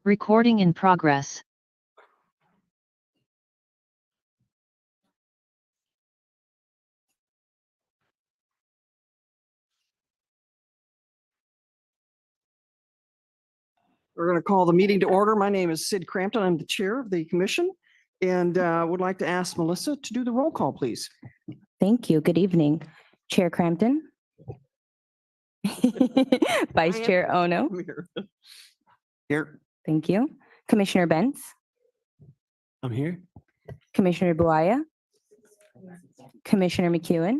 Recording in progress. We're going to call the meeting to order. My name is Sid Crampton. I'm the chair of the commission and would like to ask Melissa to do the roll call, please. Thank you. Good evening. Chair Crampton. Vice Chair Ono. Here. Thank you. Commissioner Benz. I'm here. Commissioner Buaya. Commissioner McEwen.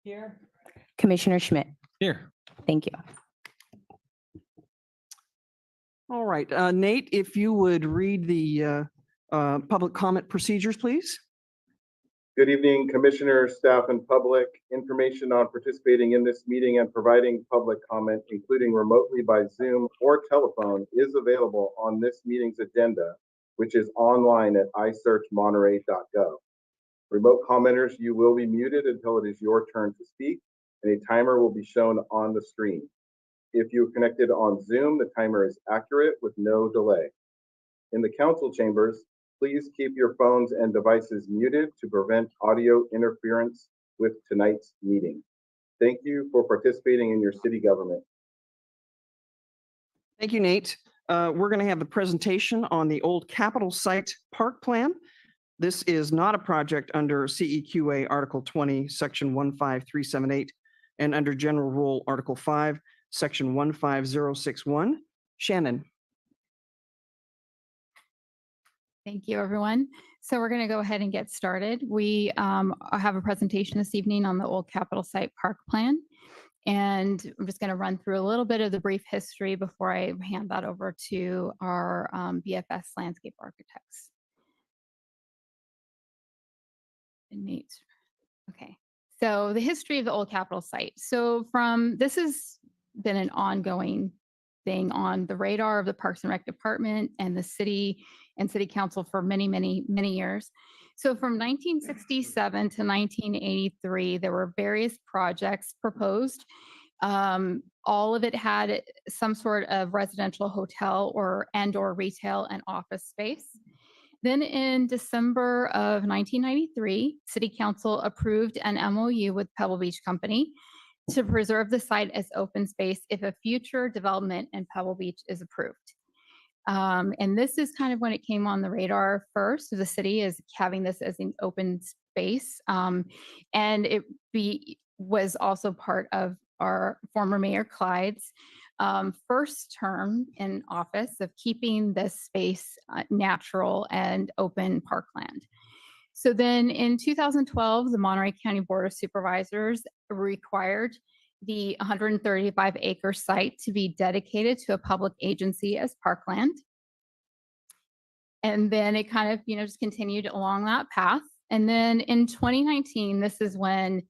Here. Commissioner Schmidt. Here. Thank you. All right. Nate, if you would read the public comment procedures, please. Good evening, commissioners, staff, and public. Information on participating in this meeting and providing public comment, including remotely by Zoom or telephone, is available on this meeting's agenda, which is online at isearchmonterey.gov. Remote commenters, you will be muted until it is your turn to speak, and a timer will be shown on the screen. If you're connected on Zoom, the timer is accurate with no delay. In the council chambers, please keep your phones and devices muted to prevent audio interference with tonight's meeting. Thank you for participating in your city government. Thank you, Nate. We're going to have the presentation on the old Capitol Site Park Plan. This is not a project under CEQA Article 20, Section 15378, and under General Rule Article 5, Section 15061. Shannon. Thank you, everyone. So we're going to go ahead and get started. We have a presentation this evening on the old Capitol Site Park Plan. And I'm just going to run through a little bit of the brief history before I hand that over to our BFS landscape architects. Okay, so the history of the old Capitol site. So this has been an ongoing thing on the radar of the Parks and Rec Department and the city and city council for many, many, many years. So from 1967 to 1983, there were various projects proposed. All of it had some sort of residential hotel or retail and office space. Then in December of 1993, City Council approved an MOU with Pebble Beach Company to preserve the site as open space if a future development in Pebble Beach is approved. And this is kind of when it came on the radar first. The city is having this as an open space. And it was also part of our former Mayor Clyde's first term in office of keeping this space natural and open parkland. So then in 2012, the Monterey County Board of Supervisors required the 135-acre site to be dedicated to a public agency as parkland. And then it kind of, just continued along that path. And then in 2019, this is when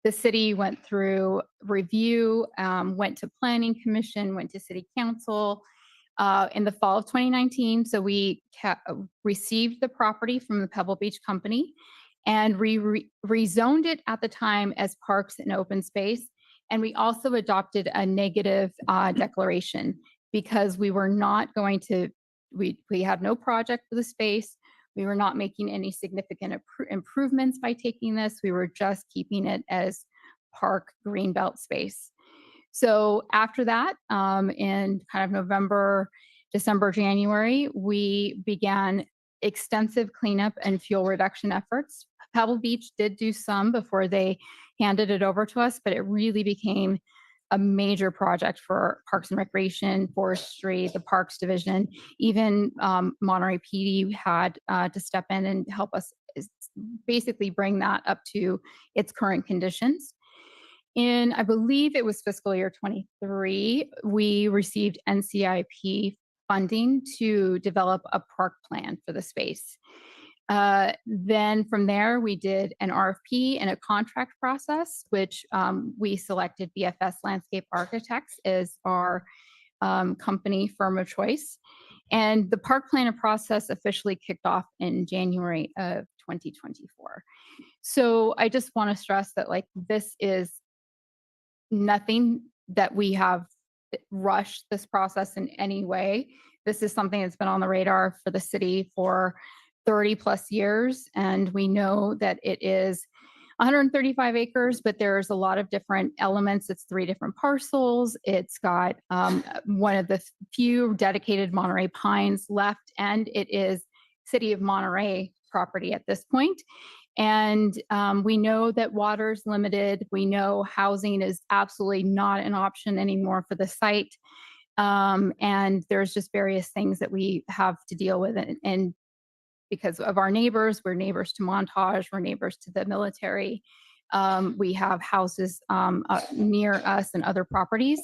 the city went through review, went to Planning Commission, went to City Council in the fall of 2019. So we received the property from the Pebble Beach Company and rezoned it at the time as parks and open space. And we also adopted a negative declaration because we were not going to, we had no project for the space. We were not making any significant improvements by taking this. We were just keeping it as park greenbelt space. So after that, in kind of November, December, January, we began extensive cleanup and fuel reduction efforts. Pebble Beach did do some before they handed it over to us, but it really became a major project for Parks and Recreation, Forestry, the Parks Division. Even Monterey PD had to step in and help us basically bring that up to its current conditions. In, I believe it was fiscal year 23, we received NCIP funding to develop a park plan for the space. Then from there, we did an RFP and a contract process, which we selected BFS Landscape Architects as our company firm of choice. And the park planning process officially kicked off in January of 2024. So I just want to stress that this is nothing that we have rushed this process in any way. This is something that's been on the radar for the city for 30 plus years. And we know that it is 135 acres, but there's a lot of different elements. It's 3 different parcels. It's got one of the few dedicated Monterey pines left, and it is City of Monterey property at this point. And we know that water's limited. We know housing is absolutely not an option anymore for the site. And there's just various things that we have to deal with. And because of our neighbors, we're neighbors to Montage, we're neighbors to the military. We have houses near us and other properties.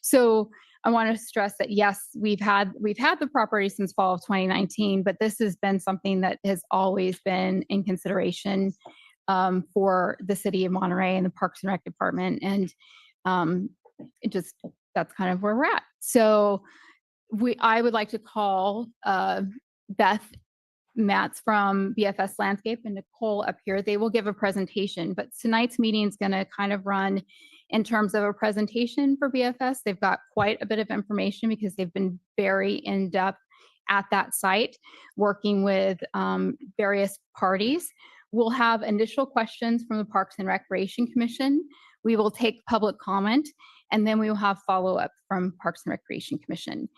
So I want to stress that yes, we've had the property since fall of 2019, but this has been something that has always been in consideration for the city of Monterey and the Parks and Rec Department, and that's kind of where we're at. So I would like to call Beth Matz from BFS Landscape and Nicole up here. They will give a presentation, but tonight's meeting is going to kind of run in terms of a presentation for BFS. They've got quite a bit of information because they've been very in-depth at that site, working with various parties. We'll have initial questions from the Parks and Recreation Commission. We will take public comment, and then we will have follow-up from Parks and Recreation Commission.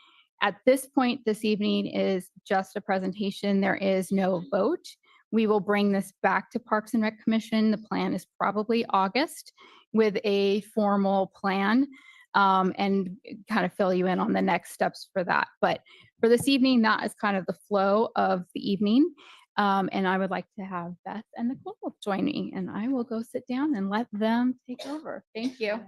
At this point, this evening is just a presentation. There is no vote. We will bring this back to Parks and Rec Commission. The plan is probably August with a formal plan and kind of fill you in on the next steps for that. But for this evening, that is kind of the flow of the evening. And I would like to have Beth and Nicole join me, and I will go sit down and let them take over. Thank you.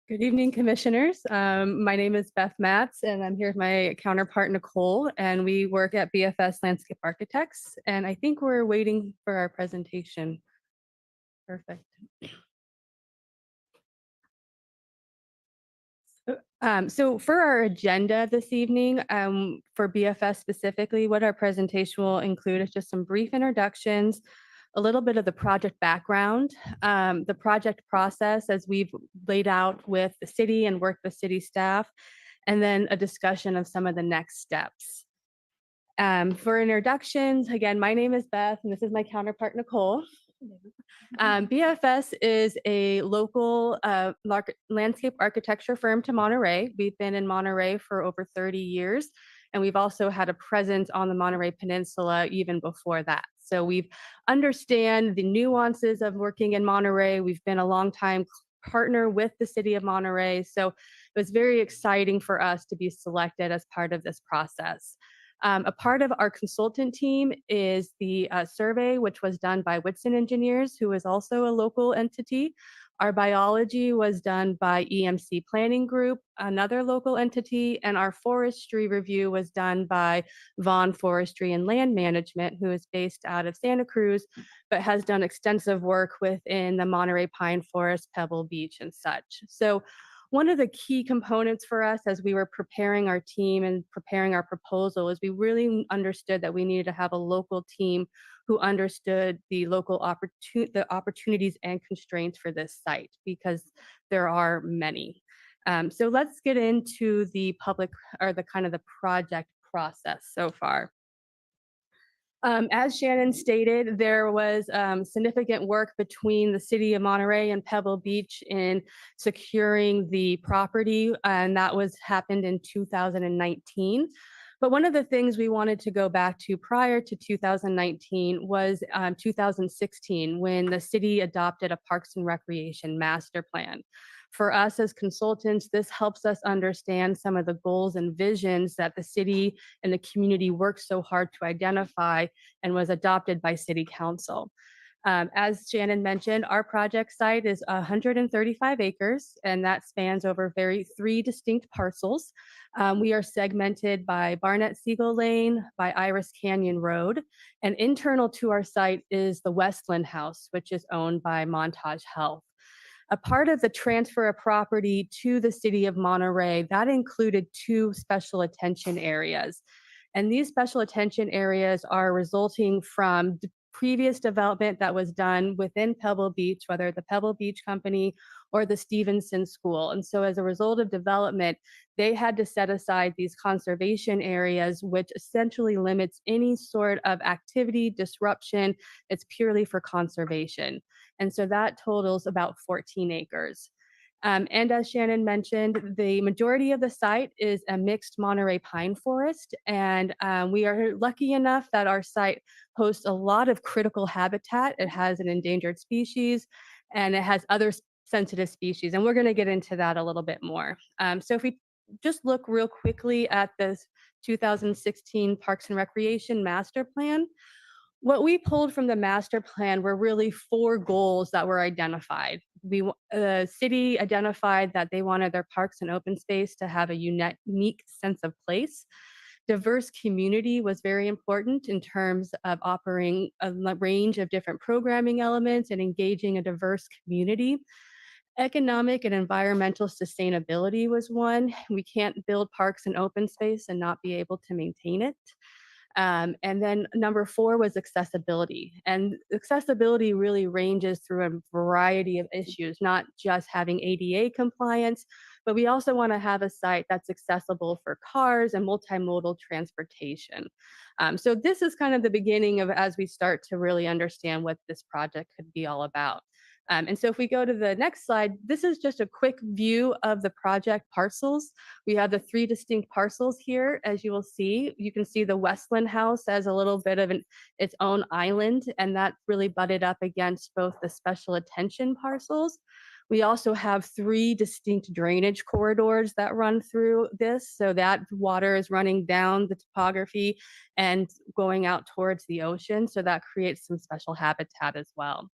Good evening, commissioners. My name is Beth Matz, and I'm here with my counterpart, Nicole, and we work at BFS Landscape Architects. And I think we're waiting for our presentation. Perfect. So for our agenda this evening, for BFS specifically, what our presentation will include is just some brief introductions, a little bit of the project background, the project process as we've laid out with the city and worked with city staff, and then a discussion of some of the next steps. For introductions, again, my name is Beth, and this is my counterpart, Nicole. BFS is a local landscape architecture firm to Monterey. We've been in Monterey for over 30 years, and we've also had a presence on the Monterey Peninsula even before that. So we understand the nuances of working in Monterey. We've been a long time partner with the city of Monterey. So it was very exciting for us to be selected as part of this process. A part of our consultant team is the survey, which was done by Whitson Engineers, who is also a local entity. Our biology was done by EMC Planning Group, another local entity, and our forestry review was done by Vaughn Forestry and Land Management, who is based out of Santa Cruz, but has done extensive work within the Monterey Pine Forest, Pebble Beach, and such. So one of the key components for us as we were preparing our team and preparing our proposal is we really understood that we needed to have a local team who understood the local opportunities and constraints for this site, because there are many. So let's get into the public or the kind of the project process so far. As Shannon stated, there was significant work between the city of Monterey and Pebble Beach in securing the property, and that happened in 2019. But one of the things we wanted to go back to prior to 2019 was 2016, when the city adopted a Parks and Recreation master plan. For us as consultants, this helps us understand some of the goals and visions that the city and the community worked so hard to identify and was adopted by City Council. As Shannon mentioned, our project site is 135 acres, and that spans over 3 distinct parcels. We are segmented by Barnett Siegel Lane, by Iris Canyon Road, and internal to our site is the Westland House, which is owned by Montage Health. A part of the transfer of property to the city of Monterey, that included 2 special attention areas. And these special attention areas are resulting from previous development that was done within Pebble Beach, whether the Pebble Beach Company or the Stevenson School. And so as a result of development, they had to set aside these conservation areas, which essentially limits any sort of activity, disruption. It's purely for conservation. And so that totals about 14 acres. And as Shannon mentioned, the majority of the site is a mixed Monterey pine forest. And we are lucky enough that our site hosts a lot of critical habitat. It has an endangered species and it has other sensitive species. And we're going to get into that a little bit more. So if we just look real quickly at this 2016 Parks and Recreation Master Plan, what we pulled from the master plan were really 4 goals that were identified. The city identified that they wanted their parks and open space to have a unique sense of place. Diverse community was very important in terms of offering a range of different programming elements and engaging a diverse community. Economic and environmental sustainability was one. We can't build parks and open space and not be able to maintain it. And then number 4 was accessibility. And accessibility really ranges through a variety of issues, not just having ADA compliance, but we also want to have a site that's accessible for cars and multimodal transportation. So this is kind of the beginning of as we start to really understand what this project could be all about. And so if we go to the next slide, this is just a quick view of the project parcels. We have the 3 distinct parcels here, as you will see. You can see the Westland House as a little bit of its own island, and that really butted up against both the special attention parcels. We also have 3 distinct drainage corridors that run through this, so that water is running down the topography and going out towards the ocean, so that creates some special habitat as well.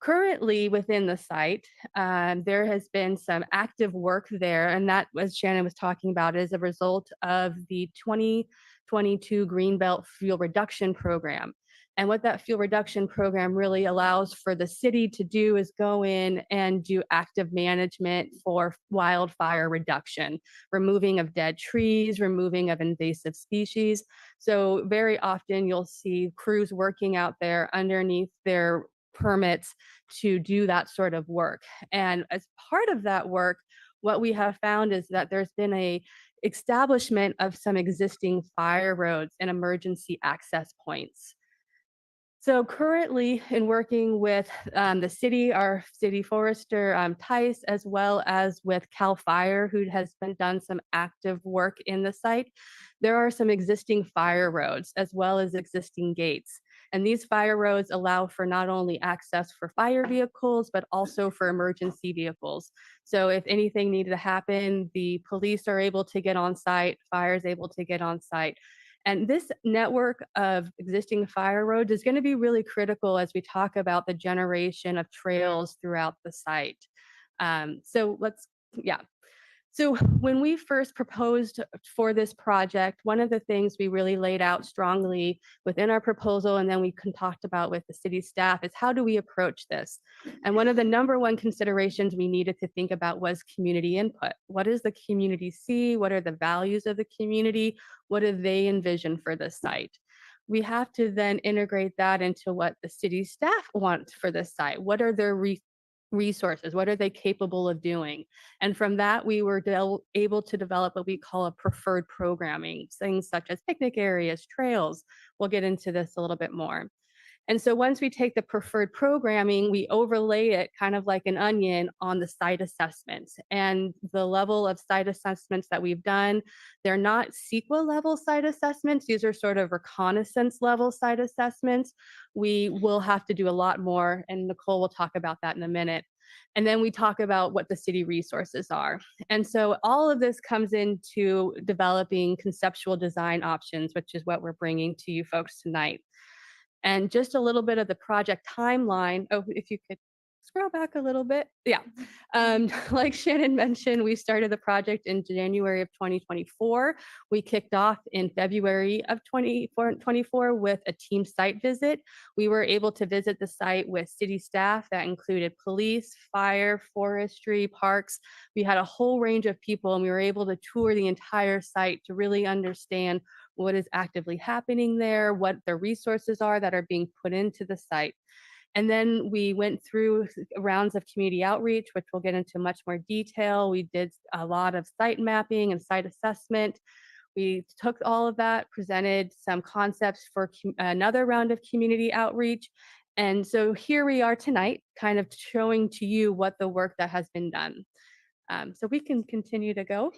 Currently within the site, there has been some active work there, and that, as Shannon was talking about, is a result of the 2022 Greenbelt Fuel Reduction Program. And what that fuel reduction program really allows for the city to do is go in and do active management for wildfire reduction, removing of dead trees, removing of invasive species. So very often you'll see crews working out there underneath their permits to do that sort of work. And as part of that work, what we have found is that there's been a establishment of some existing fire roads and emergency access points. So currently in working with the city, our city forester, Tice, as well as with CAL FIRE, who has done some active work in the site, there are some existing fire roads as well as existing gates. And these fire roads allow for not only access for fire vehicles, but also for emergency vehicles. So if anything needed to happen, the police are able to get on site, fire is able to get on site. And this network of existing fire roads is going to be really critical as we talk about the generation of trails throughout the site. Yeah. So when we first proposed for this project, one of the things we really laid out strongly within our proposal, and then we talked about with the city staff, is how do we approach this? And one of the number 1 considerations we needed to think about was community input. What does the community see? What are the values of the community? What do they envision for the site? We have to then integrate that into what the city staff wants for this site. What are their resources? What are they capable of doing? And from that, we were able to develop what we call a preferred programming, things such as picnic areas, trails. We'll get into this a little bit more. And so once we take the preferred programming, we overlay it kind of like an onion on the site assessments. And the level of site assessments that we've done, they're not CEQA level site assessments. These are sort of reconnaissance level site assessments. We will have to do a lot more, and Nicole will talk about that in a minute. And then we talk about what the city resources are. And so all of this comes into developing conceptual design options, which is what we're bringing to you folks tonight. And just a little bit of the project timeline. Oh, if you could scroll back a little bit. Yeah. Like Shannon mentioned, we started the project in January of 2024. We kicked off in February of 2024 with a team site visit. We were able to visit the site with city staff that included police, fire, forestry, parks. We had a whole range of people, and we were able to tour the entire site to really understand what is actively happening there, what the resources are that are being put into the site. And then we went through rounds of community outreach, which we'll get into much more detail. We did a lot of site mapping and site assessment. We took all of that, presented some concepts for another round of community outreach. And so here we are tonight, kind of showing to you what the work that has been done. So we can continue to go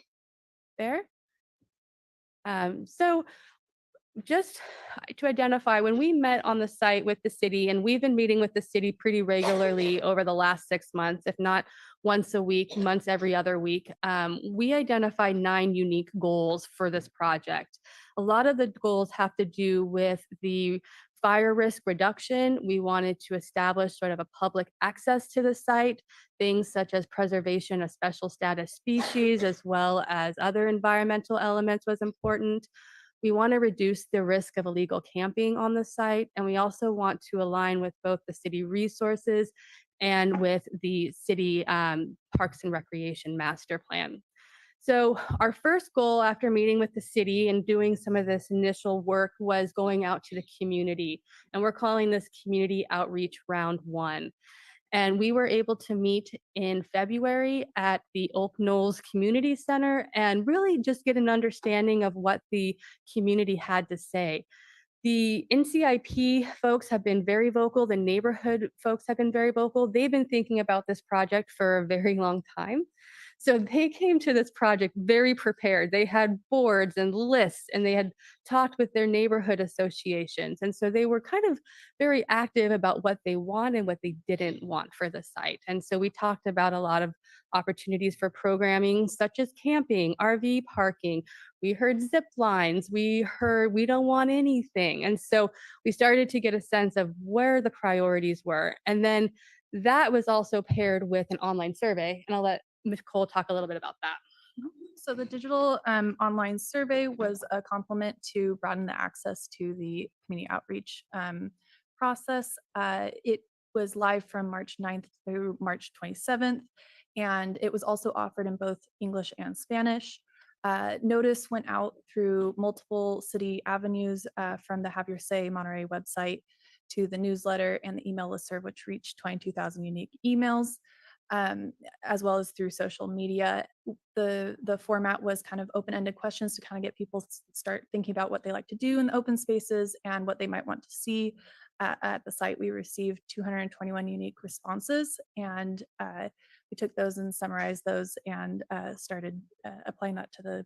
there. So just to identify, when we met on the site with the city, and we've been meeting with the city pretty regularly over the last 6 months, if not once a week, months every other week, we identified 9 unique goals for this project. A lot of the goals have to do with the fire risk reduction. We wanted to establish sort of a public access to the site, things such as preservation of special status species, as well as other environmental elements was important. We want to reduce the risk of illegal camping on the site, and we also want to align with both the city resources and with the city Parks and Recreation Master Plan. So our first goal after meeting with the city and doing some of this initial work was going out to the community, and we're calling this Community Outreach Round 1. And we were able to meet in February at the Oak Knolls Community Center and really just get an understanding of what the community had to say. The NCIP folks have been very vocal. The neighborhood folks have been very vocal. They've been thinking about this project for a very long time. So they came to this project very prepared. They had boards and lists, and they had talked with their neighborhood associations. And so they were kind of very active about what they want and what they didn't want for the site. And so we talked about a lot of opportunities for programming, such as camping, RV parking. We heard zip lines. We heard we don't want anything. And so we started to get a sense of where the priorities were. And then that was also paired with an online survey. And I'll let Nicole talk a little bit about that. So the digital online survey was a complement to broaden the access to the community outreach process. It was live from March 9th through March 27th, and it was also offered in both English and Spanish. Notice went out through multiple city avenues, from the Have Your Say Monterey website to the newsletter and the email listserv, which reached 22,000 unique emails, as well as through social media. The format was kind of open-ended questions to kind of get people start thinking about what they like to do in the open spaces and what they might want to see at the site. We received 221 unique responses, and we took those and summarized those and started applying that to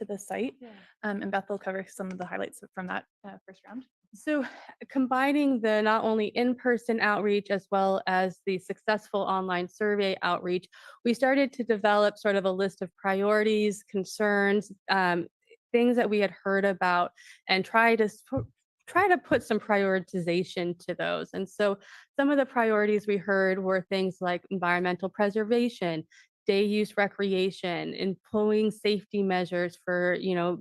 the site. Yeah. And Beth will cover some of the highlights from that first round. So combining the not only in-person outreach as well as the successful online survey outreach, we started to develop sort of a list of priorities, concerns, things that we had heard about, and try to put some prioritization to those. And so some of the priorities we heard were things like environmental preservation, day use recreation, employing safety measures for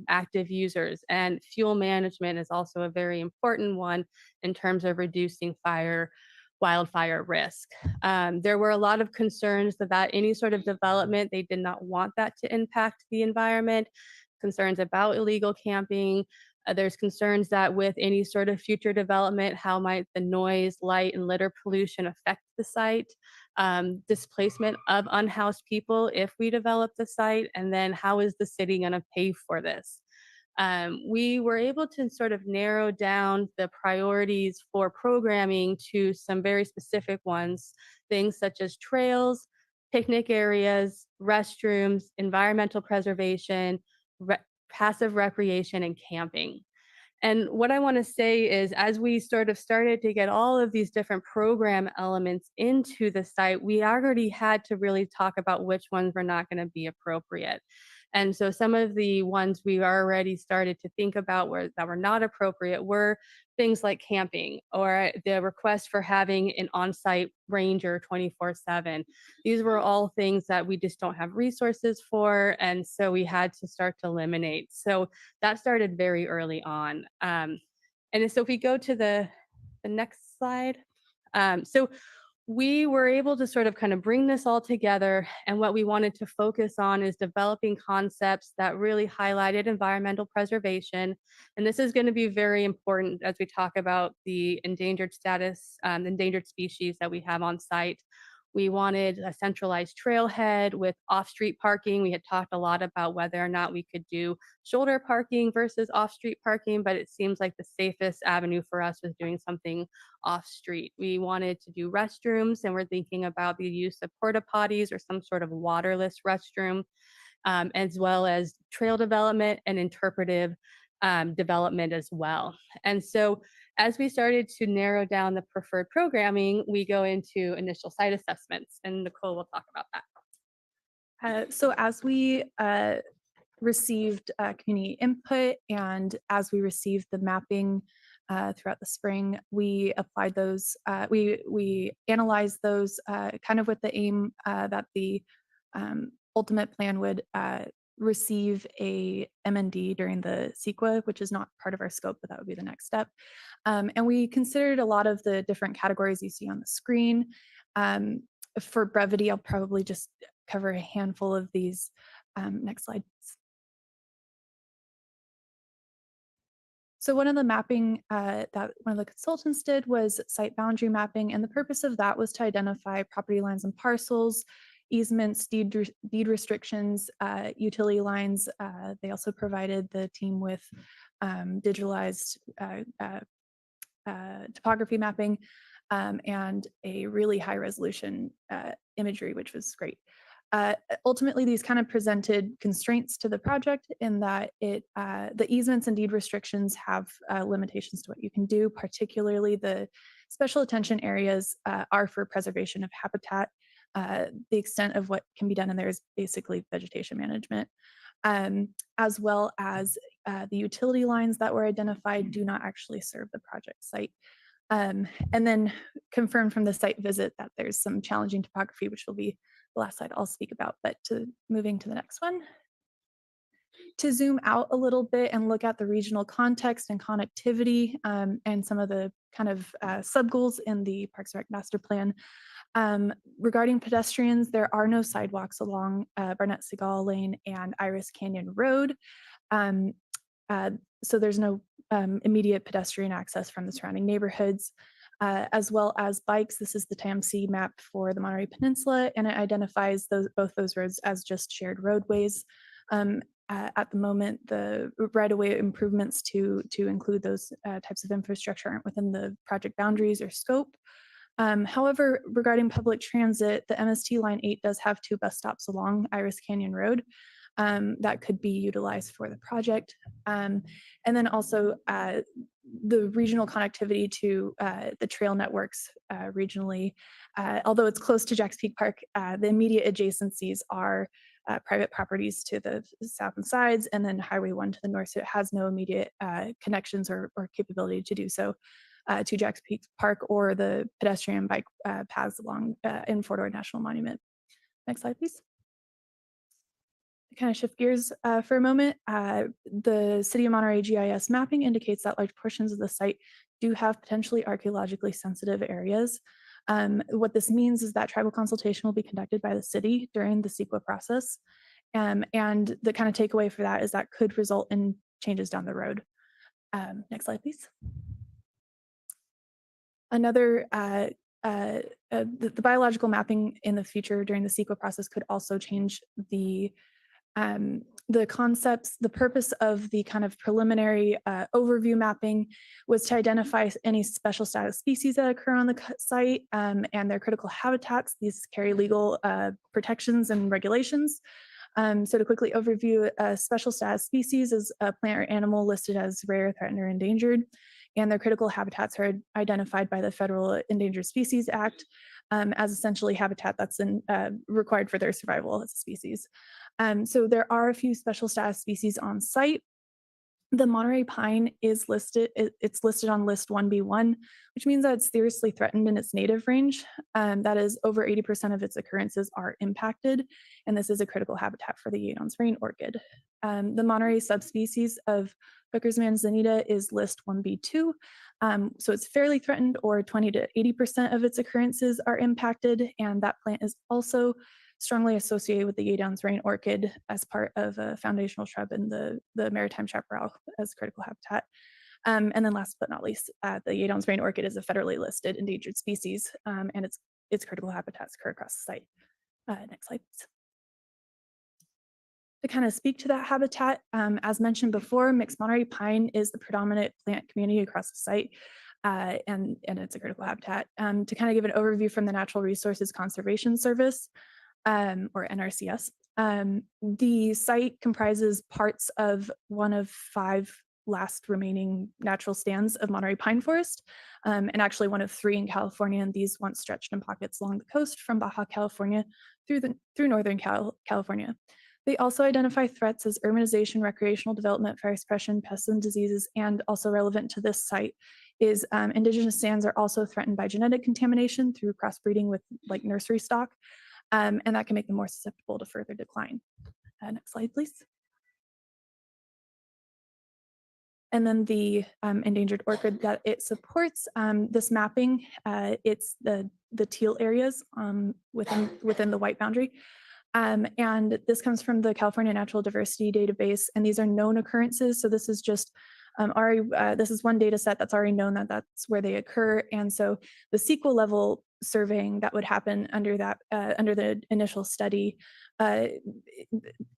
active users, and fuel management is also a very important one in terms of reducing wildfire risk. There were a lot of concerns about any sort of development. They did not want that to impact the environment, concerns about illegal camping. There's concerns that with any sort of future development, how might the noise, light, and litter pollution affect the site? Displacement of unhoused people if we develop the site, and then how is the city going to pay for this? We were able to sort of narrow down the priorities for programming to some very specific ones, things such as trails, picnic areas, restrooms, environmental preservation, passive recreation, and camping. And what I want to say is, as we sort of started to get all of these different program elements into the site, we already had to really talk about which ones were not going to be appropriate. And so some of the ones we already started to think about that were not appropriate were things like camping, or the request for having an on-site ranger 24/7. These were all things that we just don't have resources for, and so we had to start to eliminate. So that started very early on. And so if we go to the next slide. So we were able to sort of kind of bring this all together. And what we wanted to focus on is developing concepts that really highlighted environmental preservation. And this is going to be very important as we talk about the endangered status, endangered species that we have on site. We wanted a centralized trailhead with off-street parking. We had talked a lot about whether or not we could do shoulder parking versus off-street parking, but it seems like the safest avenue for us was doing something off-street. We wanted to do restrooms, and we're thinking about the use of porta potties or some sort of waterless restroom, as well as trail development and interpretive development as well. And so as we started to narrow down the preferred programming, we go into initial site assessments, and Nicole will talk about that. So as we received community input and as we received the mapping throughout the spring, we applied those, we analyzed those kind of with the aim that the ultimate plan would receive a MND during the CEQA, which is not part of our scope, but that would be the next step. And we considered a lot of the different categories you see on the screen. For brevity, I'll probably just cover a handful of these. Next slide. So one of the mapping that one of the consultants did was site boundary mapping, and the purpose of that was to identify property lines and parcels, easements, deed restrictions, utility lines. They also provided the team with digitalized topography mapping and a really high resolution imagery, which was great. Ultimately, these kind of presented constraints to the project in that the easements and deed restrictions have limitations to what you can do, particularly the special attention areas are for preservation of habitat. The extent of what can be done in there is basically vegetation management, as well as the utility lines that were identified do not actually serve the project site. And then confirmed from the site visit that there's some challenging topography, which will be the last slide I'll speak about, but moving to the next one. To zoom out a little bit and look at the regional context and connectivity and some of the kind of sub-goals in the Parks and Rec Master Plan. Regarding pedestrians, there are no sidewalks along Barnett Segal Lane and Iris Canyon Road. So there's no immediate pedestrian access from the surrounding neighborhoods, as well as bikes. This is the TAMC map for the Monterey Peninsula, and it identifies both those roads as just shared roadways. At the moment, the right-of-way improvements to include those types of infrastructure aren't within the project boundaries or scope. However, regarding public transit, the MST Line 8 does have 2 bus stops along Iris Canyon Road that could be utilized for the project. And then also the regional connectivity to the trail networks regionally. Although it's close to Jacks Peak Park, the immediate adjacencies are private properties to the south and sides, and then Highway 1 to the north, so it has no immediate connections or capability to do so to Jacks Peak Park or the pedestrian bike paths along in Fort Ord National Monument. Next slide, please. Kind of shift gears for a moment. The City of Monterey GIS mapping indicates that large portions of the site do have potentially archaeologically sensitive areas. What this means is that tribal consultation will be conducted by the city during the CEQA process. And the kind of takeaway for that is that could result in changes down the road. Next slide, please. Another, the biological mapping in the future during the CEQA process could also change the concepts. The purpose of the kind of preliminary overview mapping was to identify any special status species that occur on the site and their critical habitats. These carry legal protections and regulations. So to quickly overview, a special status species is a plant or animal listed as rare, threatened, or endangered, and their critical habitats are identified by the Federal Endangered Species Act as essentially habitat that's required for their survival as a species. So there are a few special status species on site. The Monterey pine is listed, it's listed on list 1B1, which means that it's seriously threatened in its native range. That is, over 80% of its occurrences are impacted, and this is a critical habitat for the Yadon's rain orchid. The Monterey subspecies of Hooker's manzanita is list 1B2, so it's fairly threatened, or 20 to 80% of its occurrences are impacted, and that plant is also strongly associated with the Yadon's rain orchid as part of a foundational shrub in the maritime chaparral as critical habitat. And then last but not least, the Yadon's rain orchid is a federally listed endangered species, and its critical habitats occur across the site. Next slide, please. To kind of speak to that habitat, as mentioned before, mixed Monterey pine is the predominant plant community across the site, and it's a critical habitat. To kind of give an overview from the Natural Resources Conservation Service, or NRCS. The site comprises parts of one of 5 last remaining natural stands of Monterey pine forest, and actually one of 3 in California, and these once stretched in pockets along the coast from Baja California through Northern California. They also identify threats as urbanization, recreational development, fire suppression, pests and diseases, and also relevant to this site is indigenous stands are also threatened by genetic contamination through crossbreeding with like nursery stock, and that can make them more susceptible to further decline. Next slide, please. And then the endangered orchid that it supports, this mapping, it's the teal areas within the white boundary. And this comes from the California Natural Diversity Database, and these are known occurrences. So this is just this is one data set that's already known that that's where they occur. And so the sequel level surveying that would happen under that under the initial study,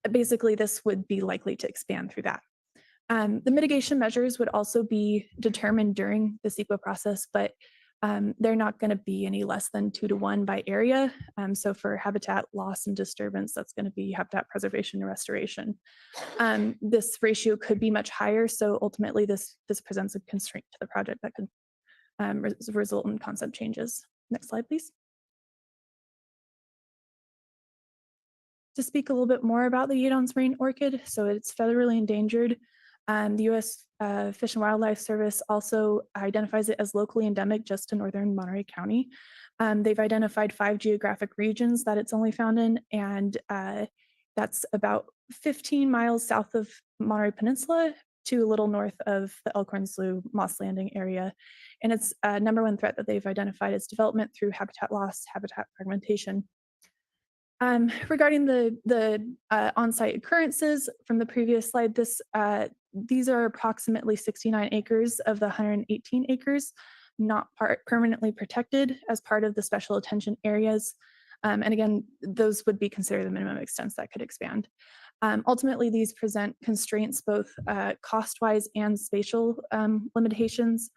basically this would be likely to expand through that. The mitigation measures would also be determined during the CEQA process, but they're not going to be any less than 2 to 1 by area. So for habitat loss and disturbance, that's going to be habitat preservation and restoration. This ratio could be much higher, so ultimately this presents a constraint to the project that could result in concept changes. Next slide, please. To speak a little bit more about the Yadon's rain orchid, so it's federally endangered. The U.S. Fish and Wildlife Service also identifies it as locally endemic just to northern Monterey County. They've identified 5 geographic regions that it's only found in, and that's about 15 miles south of Monterey Peninsula to a little north of the Elkhorn Slough Moss Landing area. And its number 1 threat that they've identified is development through habitat loss, habitat fragmentation. Regarding the on-site occurrences from the previous slide, these are approximately 69 acres of the 118 acres not permanently protected as part of the special attention areas. And again, those would be considered the minimum extents that could expand. Ultimately, these present constraints both cost-wise and spatial limitations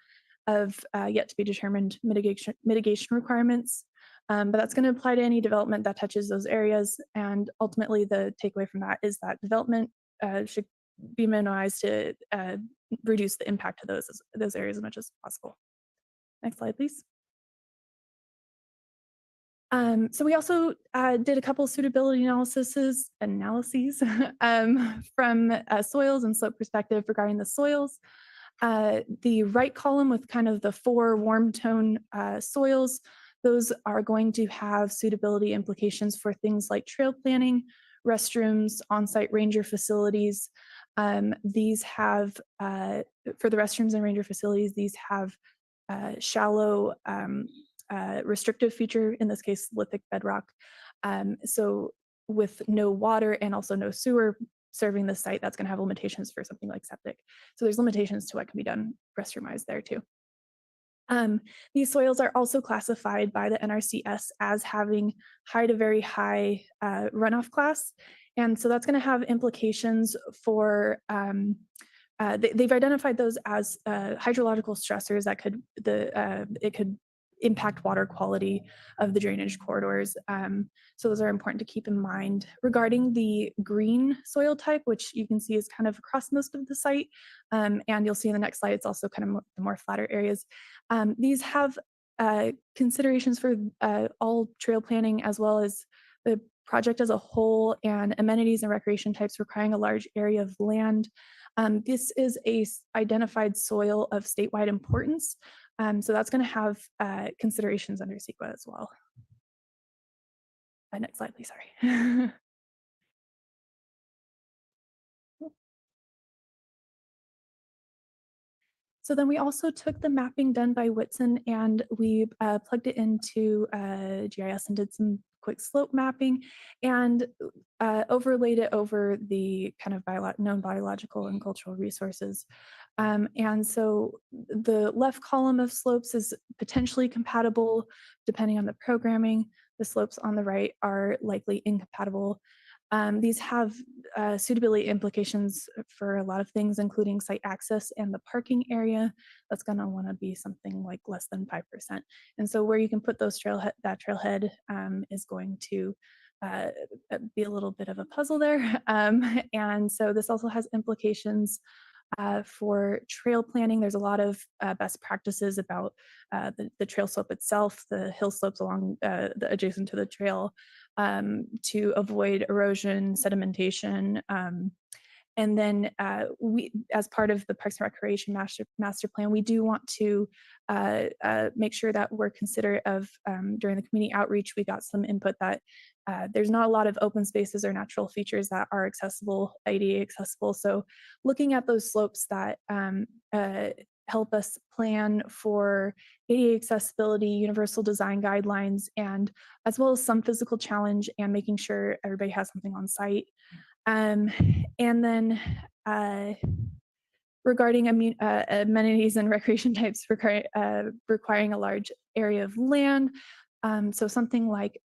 of yet to be determined mitigation requirements. But that's going to apply to any development that touches those areas. And ultimately, the takeaway from that is that development should be minimized to reduce the impact of those areas as much as possible. Next slide, please. So we also did a couple suitability analyses from soils and slope perspective regarding the soils. The right column with kind of the 4 warm tone soils, those are going to have suitability implications for things like trail planning, restrooms, on-site ranger facilities. These have, for the restrooms and ranger facilities, these have shallow restrictive feature, in this case, lithic bedrock. So with no water and also no sewer serving the site, that's going to have limitations for something like septic. So there's limitations to what can be done restroom-wise there too. These soils are also classified by the NRCS as having high to very high runoff class. And so that's going to have implications for, they've identified those as hydrological stressors that it could impact water quality of the drainage corridors. So those are important to keep in mind. Regarding the green soil type, which you can see is kind of across most of the site, and you'll see in the next slide, it's also kind of the more flatter areas. These have considerations for all trail planning as well as the project as a whole, and amenities and recreation types requiring a large area of land. This is a identified soil of statewide importance. So that's going to have considerations under CEQA as well. Next slide, please. Sorry. So then we also took the mapping done by Whitson and we plugged it into GIS and did some quick slope mapping and overlaid it over the kind of known biological and cultural resources. And so the left column of slopes is potentially compatible depending on the programming. The slopes on the right are likely incompatible. These have suitability implications for a lot of things, including site access and the parking area. That's going to want to be something like less than 5%. And so where you can put those that trailhead is going to be a little bit of a puzzle there. And so this also has implications for trail planning. There's a lot of best practices about the trail slope itself, the hill slopes along the adjacent to the trail, to avoid erosion, sedimentation. And then we, as part of the Parks and Recreation Master Plan, we do want to make sure that we're considerate of, during the community outreach, we got some input that there's not a lot of open spaces or natural features that are accessible, ADA accessible. So looking at those slopes that help us plan for ADA accessibility, universal design guidelines, and as well as some physical challenge and making sure everybody has something on site. And then regarding amenities and recreation types requiring a large area of land. So something like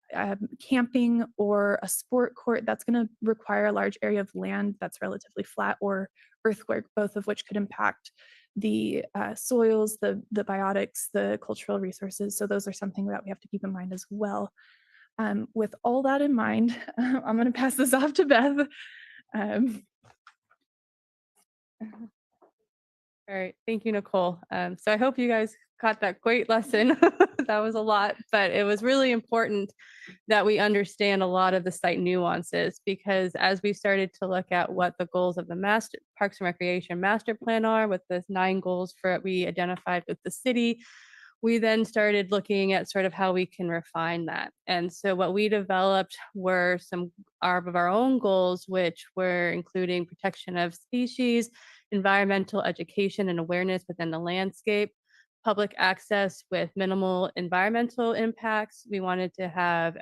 camping or a sport court, that's going to require a large area of land that's relatively flat, or earthwork, both of which could impact the soils, the biotics, the cultural resources. So those are something that we have to keep in mind as well. With all that in mind, I'm going to pass this off to Beth. All right, thank you, Nicole. So I hope you guys got that great lesson. That was a lot, but it was really important that we understand a lot of the site nuances, because as we started to look at what the goals of the Master Parks and Recreation Master Plan are, with the 9 goals we identified with the city, we then started looking at sort of how we can refine that. And so what we developed were some of our own goals, which were including protection of species, environmental education and awareness within the landscape, public access with minimal environmental impacts. We wanted to have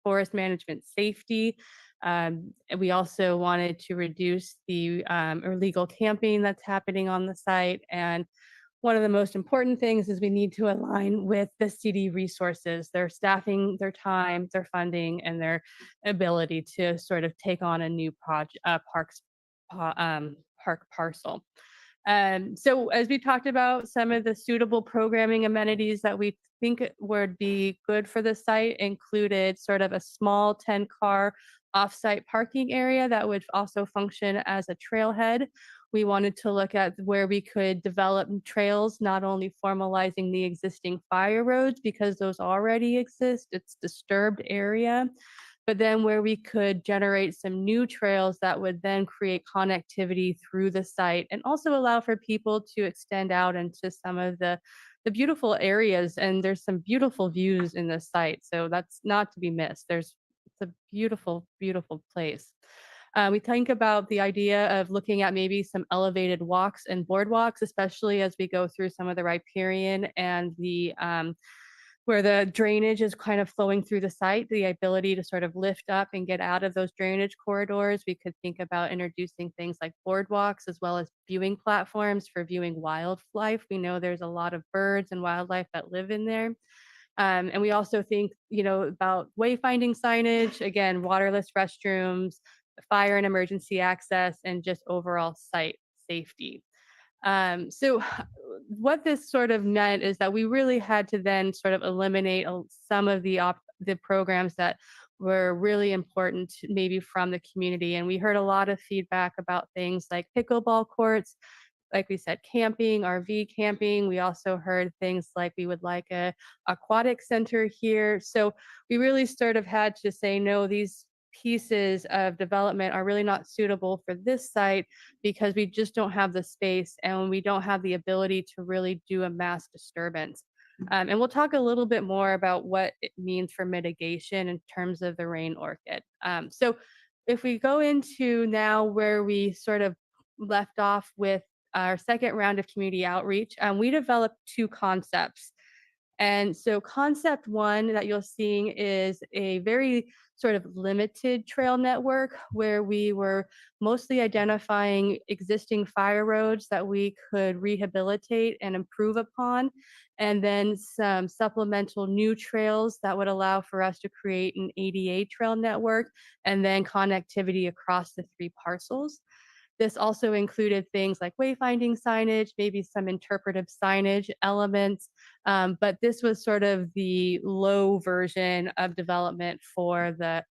forest management safety. And we also wanted to reduce the illegal camping that's happening on the site. And one of the most important things is we need to align with the CD resources, their staffing, their time, their funding, and their ability to sort of take on a new park parcel. So as we talked about, some of the suitable programming amenities that we think would be good for the site included sort of a small 10-car off-site parking area that would also function as a trailhead. We wanted to look at where we could develop trails, not only formalizing the existing fire roads because those already exist, it's disturbed area, but then where we could generate some new trails that would then create connectivity through the site and also allow for people to extend out into some of the beautiful areas. And there's some beautiful views in the site, so that's not to be missed. It's a beautiful, beautiful place. We think about the idea of looking at maybe some elevated walks and boardwalks, especially as we go through some of the riparian and the where the drainage is kind of flowing through the site, the ability to sort of lift up and get out of those drainage corridors. We could think about introducing things like boardwalks as well as viewing platforms for viewing wildlife. We know there's a lot of birds and wildlife that live in there. And we also think, about wayfinding signage, again, waterless restrooms, fire and emergency access, and just overall site safety. So what this sort of meant is that we really had to then sort of eliminate some of the programs that were really important maybe from the community. And we heard a lot of feedback about things like pickleball courts, like we said, camping, RV camping. We also heard things like we would like a aquatic center here. So we really sort of had to say, no, these pieces of development are really not suitable for this site because we just don't have the space and we don't have the ability to really do a mass disturbance. And we'll talk a little bit more about what it means for mitigation in terms of the rain orchid. So if we go into now where we sort of left off with our second round of community outreach, we developed two concepts. And so concept one that you're seeing is a very sort of limited trail network where we were mostly identifying existing fire roads that we could rehabilitate and improve upon, and then some supplemental new trails that would allow for us to create an ADA trail network and then connectivity across the three parcels. This also included things like wayfinding signage, maybe some interpretive signage elements, but this was sort of the low version of development for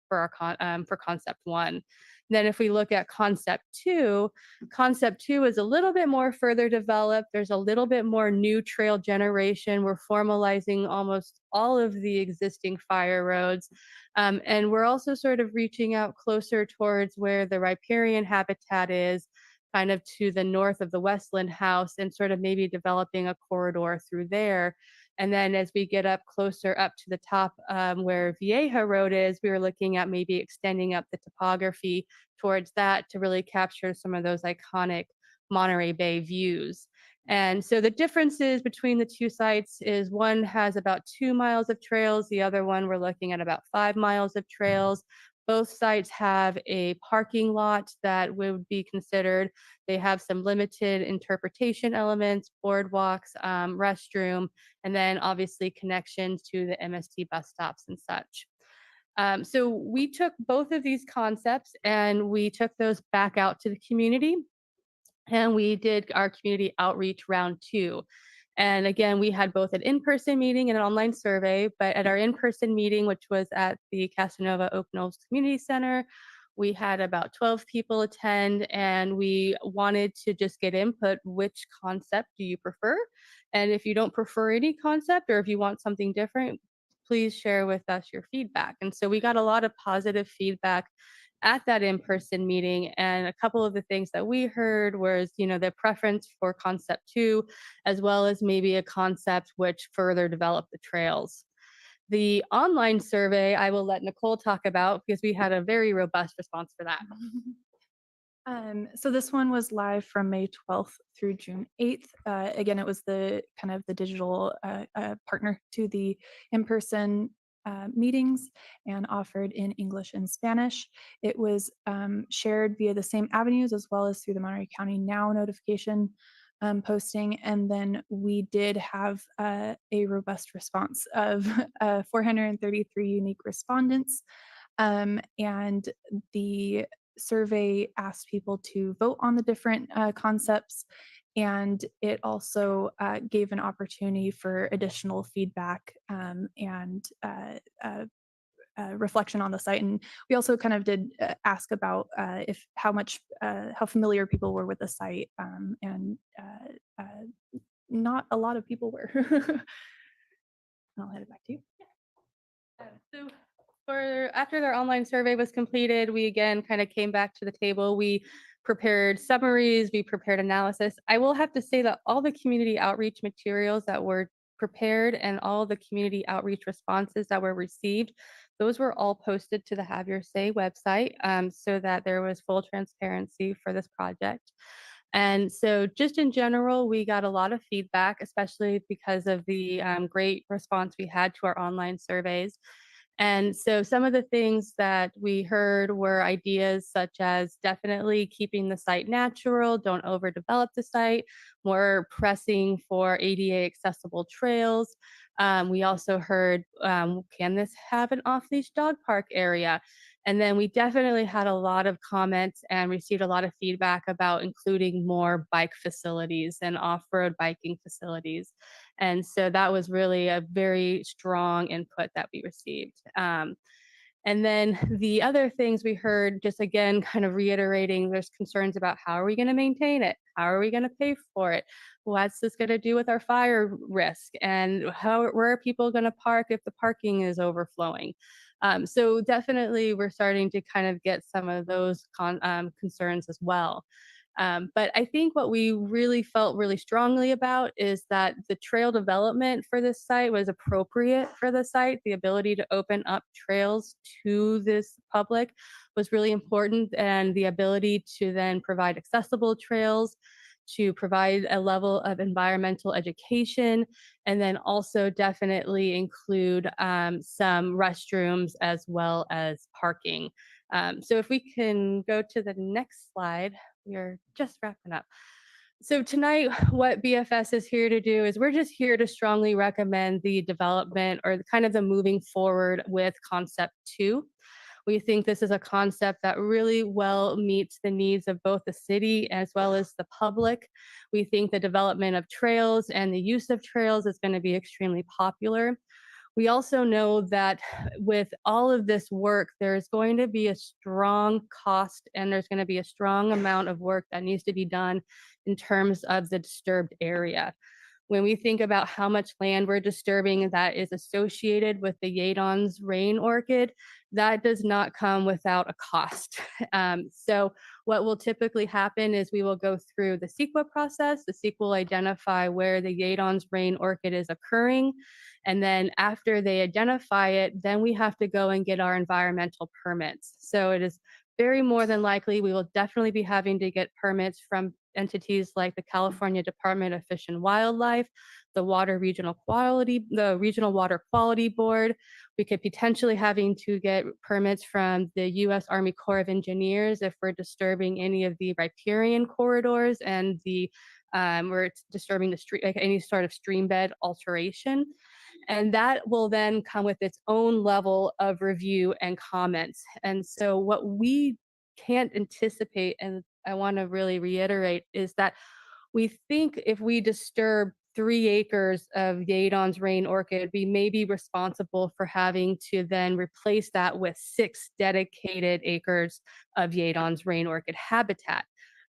for concept one. Then if we look at concept two is a little bit more further developed. There's a little bit more new trail generation. We're formalizing almost all of the existing fire roads. And we're also sort of reaching out closer towards where the riparian habitat is, kind of to the north of the Westland House, and sort of maybe developing a corridor through there. And then as we get up closer up to the top where Vieja Road is, we were looking at maybe extending up the topography towards that to really capture some of those iconic Monterey Bay views. And so the differences between the two sites is one has about 2 miles of trails, the other one we're looking at about 5 miles of trails. Both sites have a parking lot that would be considered. They have some limited interpretation elements, boardwalks, restroom, and then obviously connections to the MST bus stops and such. So we took both of these concepts and we took those back out to the community, and we did our community outreach round two. And again, we had both an in-person meeting and an online survey, but at our in-person meeting, which was at the Casanova Oak Knolls Community Center, we had about 12 people attend, and we wanted to just get input. Which concept do you prefer? And if you don't prefer any concept, or if you want something different, please share with us your feedback. And so we got a lot of positive feedback at that in-person meeting. And a couple of the things that we heard was, the preference for concept two, as well as maybe a concept which further developed the trails. The online survey, I will let Nicole talk about because we had a very robust response for that. So this one was live from May 12th through June 8th. Again, it was the kind of the digital partner to the in-person meetings and offered in English and Spanish. It was shared via the same avenues as well as through the Monterey County Now notification posting. And then we did have a robust response of 433 unique respondents. And the survey asked people to vote on the different concepts, and it also gave an opportunity for additional feedback and reflection on the site. And we also kind of did ask about how familiar people were with the site, and not a lot of people were. I'll hand it back to you. So after their online survey was completed, we again kind of came back to the table. We prepared summaries, we prepared analysis. I will have to say that all the community outreach materials that were prepared and all the community outreach responses that were received, those were all posted to the Have Your Say website, so that there was full transparency for this project. And so just in general, we got a lot of feedback, especially because of the great response we had to our online surveys. And so some of the things that we heard were ideas such as definitely keeping the site natural, don't overdevelop the site, more pressing for ADA accessible trails. We also heard, can this have an off-leash dog park area? And then we definitely had a lot of comments and received a lot of feedback about including more bike facilities and off-road biking facilities. And so that was really a very strong input that we received. And then the other things we heard, just again, kind of reiterating, there's concerns about how are we going to maintain it? How are we going to pay for it? What's this going to do with our fire risk? And where are people going to park if the parking is overflowing? So definitely we're starting to kind of get some of those concerns as well. But I think what we really felt really strongly about is that the trail development for this site was appropriate for the site. The ability to open up trails to this public was really important, and the ability to then provide accessible trails, to provide a level of environmental education, and then also definitely include some restrooms as well as parking. So if we can go to the next slide, we're just wrapping up. So tonight, what BFS is here to do is we're just here to strongly recommend the development or kind of the moving forward with concept 2. We think this is a concept that really well meets the needs of both the city as well as the public. We think the development of trails and the use of trails is going to be extremely popular. We also know that with all of this work, there's going to be a strong cost and there's going to be a strong amount of work that needs to be done in terms of the disturbed area. When we think about how much land we're disturbing that is associated with the Yadon's rain orchid, that does not come without a cost. So what will typically happen is we will go through the CEQA process. The CEQA will identify where the Yadon's rain orchid is occurring. And then after they identify it, then we have to go and get our environmental permits. So it is very more than likely we will definitely be having to get permits from entities like the California Department of Fish and Wildlife, the the Regional Water Quality Board. We could potentially having to get permits from the U.S. Army Corps of Engineers if we're disturbing any of the riparian corridors and where it's disturbing the street, like any sort of stream bed alteration. And that will then come with its own level of review and comments. And so what we can't anticipate, and I want to really reiterate, is that we think if we disturb 3 acres of Yadon's rain orchid, we may be responsible for having to then replace that with 6 dedicated acres of Yadon's rain orchid habitat.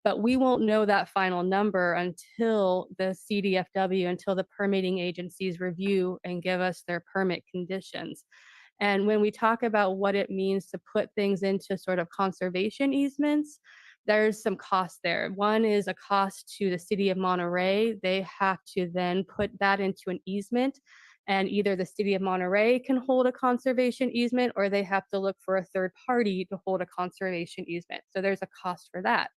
But we won't know that final number until the CDFW, until the permitting agencies review and give us their permit conditions. And when we talk about what it means to put things into sort of conservation easements, there's some cost there. One is a cost to the city of Monterey. They have to then put that into an easement, and either the city of Monterey can hold a conservation easement or they have to look for a third party to hold a conservation easement. So there's a cost for that.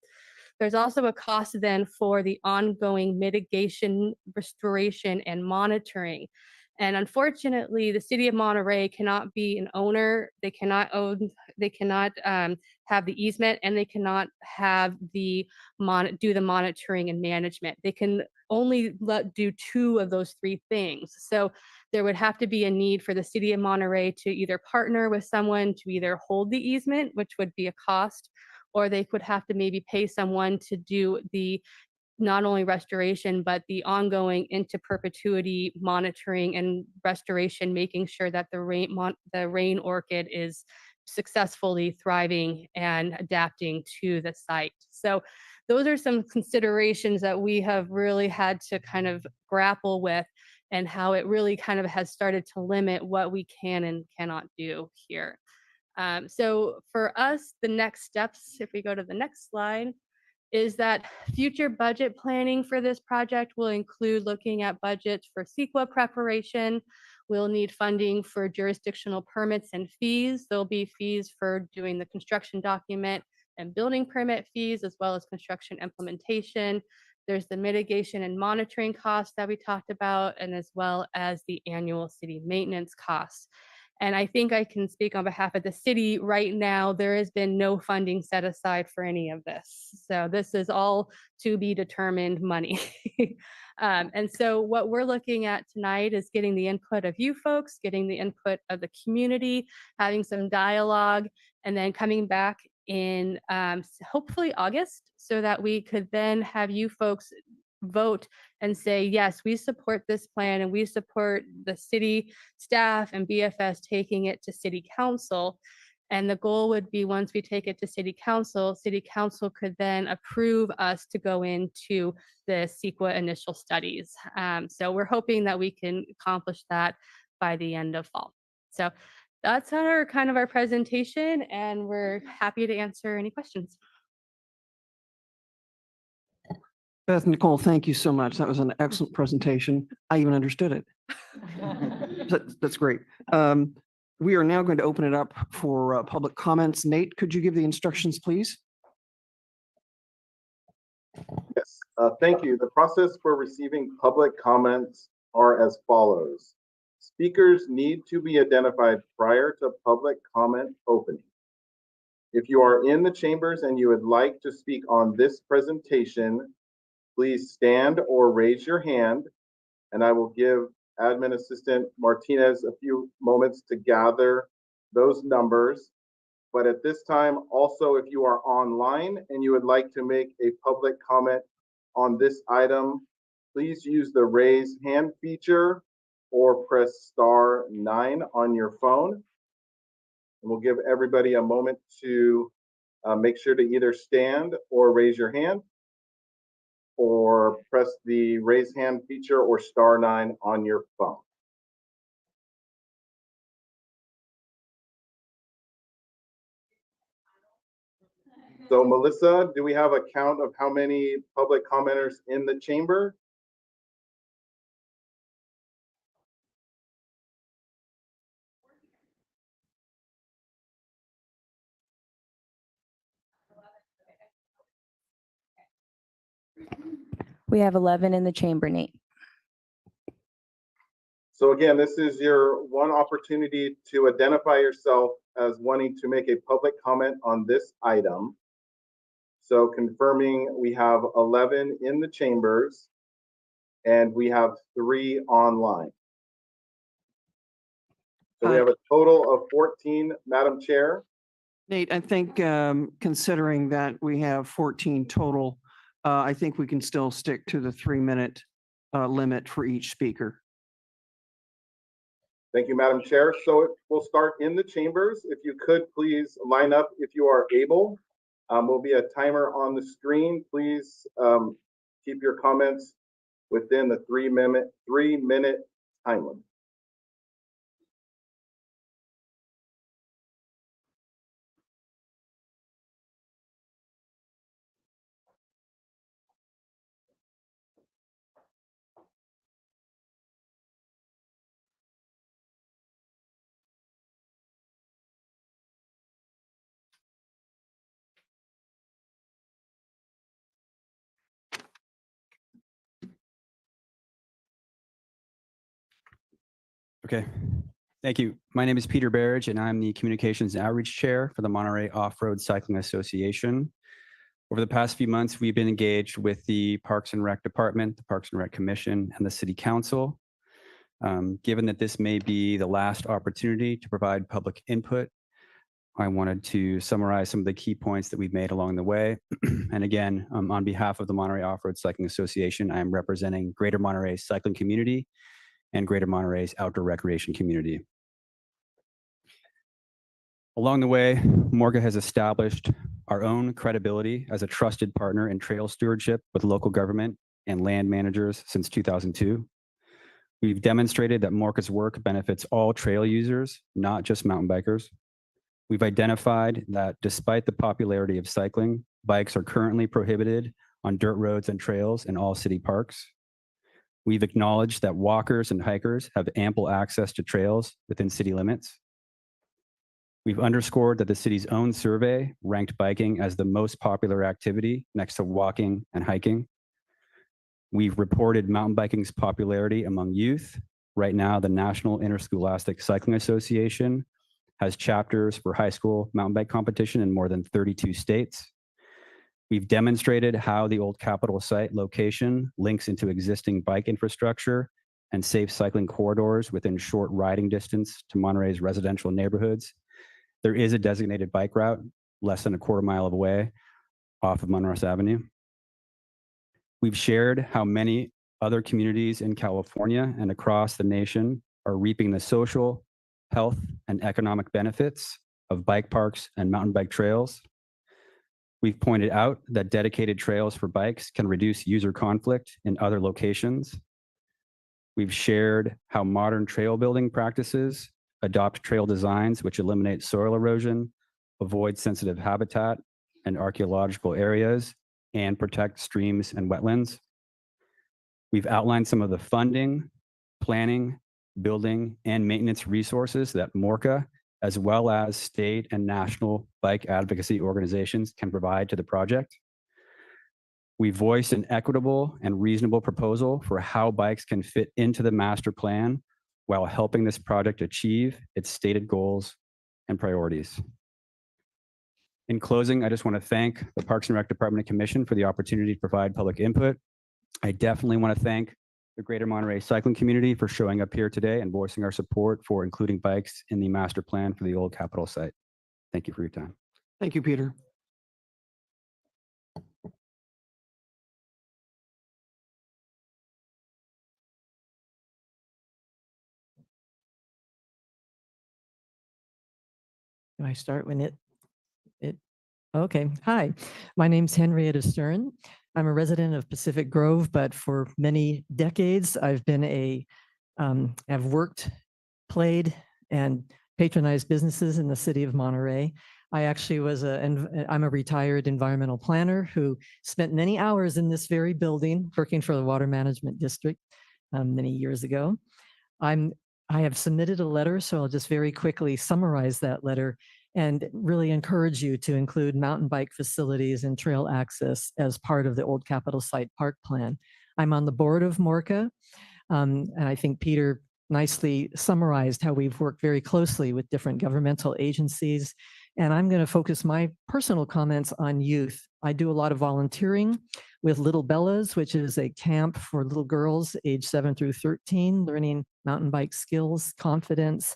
There's also a cost then for the ongoing mitigation, restoration, and monitoring. And unfortunately, the city of Monterey cannot be an owner. They cannot own, they cannot have the easement, and they cannot have do the monitoring and management. They can only do 2 of those 3 things. So there would have to be a need for the city of Monterey to either partner with someone to either hold the easement, which would be a cost, or they could have to maybe pay someone to do the not only restoration, but the ongoing into perpetuity monitoring and restoration, making sure that the rain orchid is successfully thriving and adapting to the site. So those are some considerations that we have really had to kind of grapple with, and how it really kind of has started to limit what we can and cannot do here. So for us, the next steps, if we go to the next slide, is that future budget planning for this project will include looking at budgets for CEQA preparation. We'll need funding for jurisdictional permits and fees. There'll be fees for doing the construction document and building permit fees, as well as construction implementation. There's the mitigation and monitoring costs that we talked about, and as well as the annual city maintenance costs. And I think I can speak on behalf of the city. Right now, there has been no funding set aside for any of this. So this is all to be determined money. And so what we're looking at tonight is getting the input of you folks, getting the input of the community, having some dialogue, and then coming back in hopefully August, so that we could then have you folks vote and say, yes, we support this plan and we support the city staff and BFS taking it to city council. And the goal would be, once we take it to city council could then approve us to go into the CEQA initial studies. So we're hoping that we can accomplish that by the end of fall. So That's our kind of our presentation, and we're happy to answer any questions. Beth Nicole, thank you so much. That was an excellent presentation. I even understood it. That's great. We are now going to open it up for public comments. Nate, could you give the instructions, please? Yes, thank you. The process for receiving public comments are as follows. Speakers need to be identified prior to public comment opening. If you are in the chambers and you would like to speak on this presentation, please stand or raise your hand, and I will give Admin Assistant Martinez a few moments to gather those numbers. But at this time, also, if you are online and you would like to make a public comment on this item, please use the raise hand feature or press *9 on your phone. And we'll give everybody a moment to make sure to either stand or raise your hand, or press the raise hand feature or *9 on your phone. So Melissa, do we have a count of how many public commenters in the chamber? We have 11 in the chamber, Nate. So again, this is your one opportunity to identify yourself as wanting to make a public comment on this item. So confirming, we have 11 in the chambers and we have 3 online. So we have a total of 14, Madam Chair. Nate, I think considering that we have 14 total, I think we can still stick to the 3-minute limit for each speaker. Thank you, Madam Chair. So we'll start in the chambers. If you could please line up if you are able. Will be a timer on the screen. Please keep your comments within the 3-minute time limit. Okay, thank you. My name is Peter Barrage, and I'm the Communications and Outreach Chair for the Monterey Off-Road Cycling Association. Over the past few months, we've been engaged with the Parks and Rec Department, the Parks and Rec Commission, and the City Council. Given that this may be the last opportunity to provide public input, I wanted to summarize some of the key points that we've made along the way. And again, on behalf of the Monterey Off-Road Cycling Association, I am representing Greater Monterey cycling community and Greater Monterey's outdoor recreation community. Along the way, Morga has established our own credibility as a trusted partner in trail stewardship with local government and land managers since 2002. We've demonstrated that Morga's work benefits all trail users, not just mountain bikers. We've identified that despite the popularity of cycling, bikes are currently prohibited on dirt roads and trails in all city parks. We've acknowledged that walkers and hikers have ample access to trails within city limits. We've underscored that the city's own survey ranked biking as the most popular activity next to walking and hiking. We've reported mountain biking's popularity among youth. Right now, the National Interscholastic Cycling Association has chapters for high school mountain bike competition in more than 32 states. We've demonstrated how the old Capitol site location links into existing bike infrastructure and safe cycling corridors within short riding distance to Monterey's residential neighborhoods. There is a designated bike route less than a quarter mile away off of Monroe Avenue. We've shared how many other communities in California and across the nation are reaping the social, health, and economic benefits of bike parks and mountain bike trails. We've pointed out that dedicated trails for bikes can reduce user conflict in other locations. We've shared how modern trail building practices adopt trail designs which eliminate soil erosion, avoid sensitive habitat and archaeological areas, and protect streams and wetlands. We've outlined some of the funding, planning, building, and maintenance resources that MORCA, as well as state and national bike advocacy organizations, can provide to the project. We voiced an equitable and reasonable proposal for how bikes can fit into the master plan while helping this project achieve its stated goals and priorities. In closing, I just want to thank the Parks and Rec Department and Commission for the opportunity to provide public input. I definitely want to thank the Greater Monterey cycling community for showing up here today and voicing our support for including bikes in the master plan for the old Capitol site. Thank you for your time. Thank you, Peter. Can I start when okay. Hi, my name's Henrietta Stern. I'm a resident of Pacific Grove, but for many decades, I've been have worked, played, and patronized businesses in the city of Monterey. I actually I'm a retired environmental planner who spent many hours in this very building working for the Water Management District many years ago. I have submitted a letter, so I'll just very quickly summarize that letter and really encourage you to include mountain bike facilities and trail access as part of the Old Capitol Site Park Plan. I'm on the board of MORCA, and I think Peter nicely summarized how we've worked very closely with different governmental agencies. And I'm going to focus my personal comments on youth. I do a lot of volunteering with Little Bellas, which is a camp for little girls age 7 through 13, learning mountain bike skills, confidence,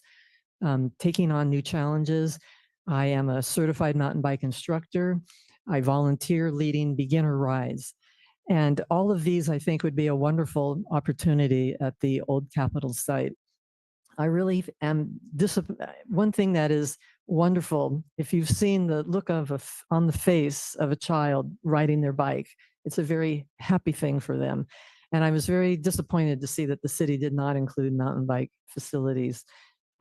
taking on new challenges. I am a certified mountain bike instructor. I volunteer leading beginner rides. And all of these, I think, would be a wonderful opportunity at the Old Capitol site. I really am one thing that is wonderful, if you've seen the look on the face of a child riding their bike, it's a very happy thing for them. And I was very disappointed to see that the city did not include mountain bike facilities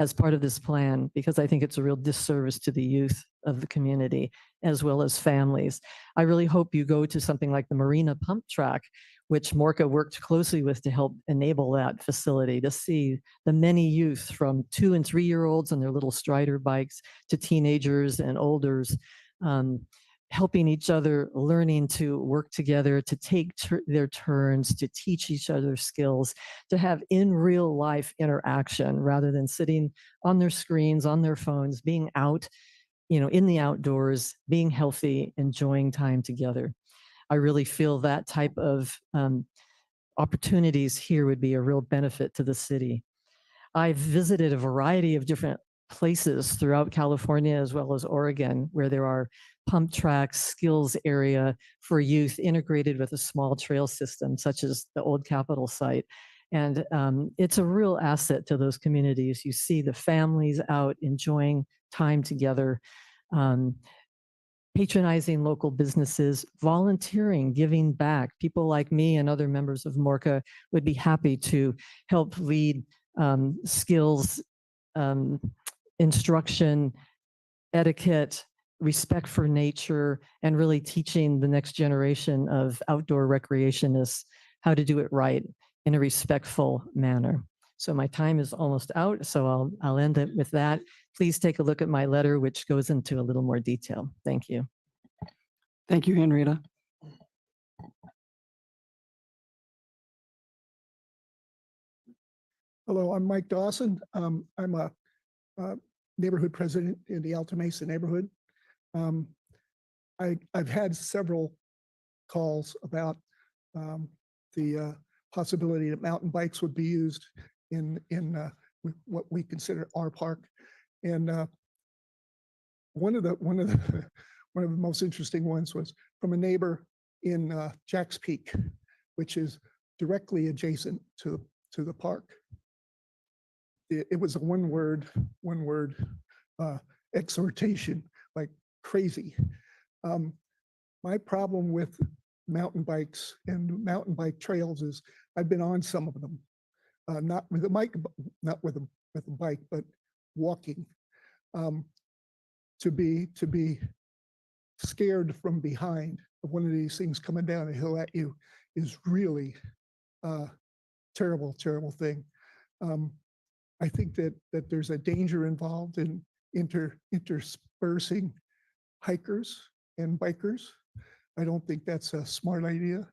as part of this plan, because I think it's a real disservice to the youth of the community as well as families. I really hope you go to something like the Marina Pump Track, which MORCA worked closely with to help enable that facility, to see the many youth from 2- and 3-year-olds on their little Strider bikes to teenagers and olders, helping each other, learning to work together, to take their turns, to teach each other skills, to have in real life interaction rather than sitting on their screens, on their phones, being out, in the outdoors, being healthy, enjoying time together. I really feel that type of opportunities here would be a real benefit to the city. I've visited a variety of different places throughout California as well as Oregon where there are pump tracks, skills area for youth integrated with a small trail system such as the Old Capitol site. And it's a real asset to those communities. You see the families out enjoying time together, patronizing local businesses, volunteering, giving back. People like me and other members of MORCA would be happy to help lead skills, instruction, etiquette, respect for nature, and really teaching the next generation of outdoor recreationists how to do it right in a respectful manner. So my time is almost out, so I'll end it with that. Please take a look at my letter, which goes into a little more detail. Thank you. Thank you, Henrietta. Hello, I'm Mike Dawson. I'm a neighborhood president in the Alta Mesa neighborhood. I've had several calls about the possibility that mountain bikes would be used in what we consider our park. And one of the most interesting ones was from a neighbor in Jack's Peak, which is directly adjacent to the park. It was a one word exhortation, like crazy. My problem with mountain bikes and mountain bike trails is I've been on some of them, not with a bike, but walking. To be scared from behind of one of these things coming down a hill at you is really a terrible, terrible thing. I think that there's a danger involved in interspersing hikers and bikers. I don't think that's a smart idea.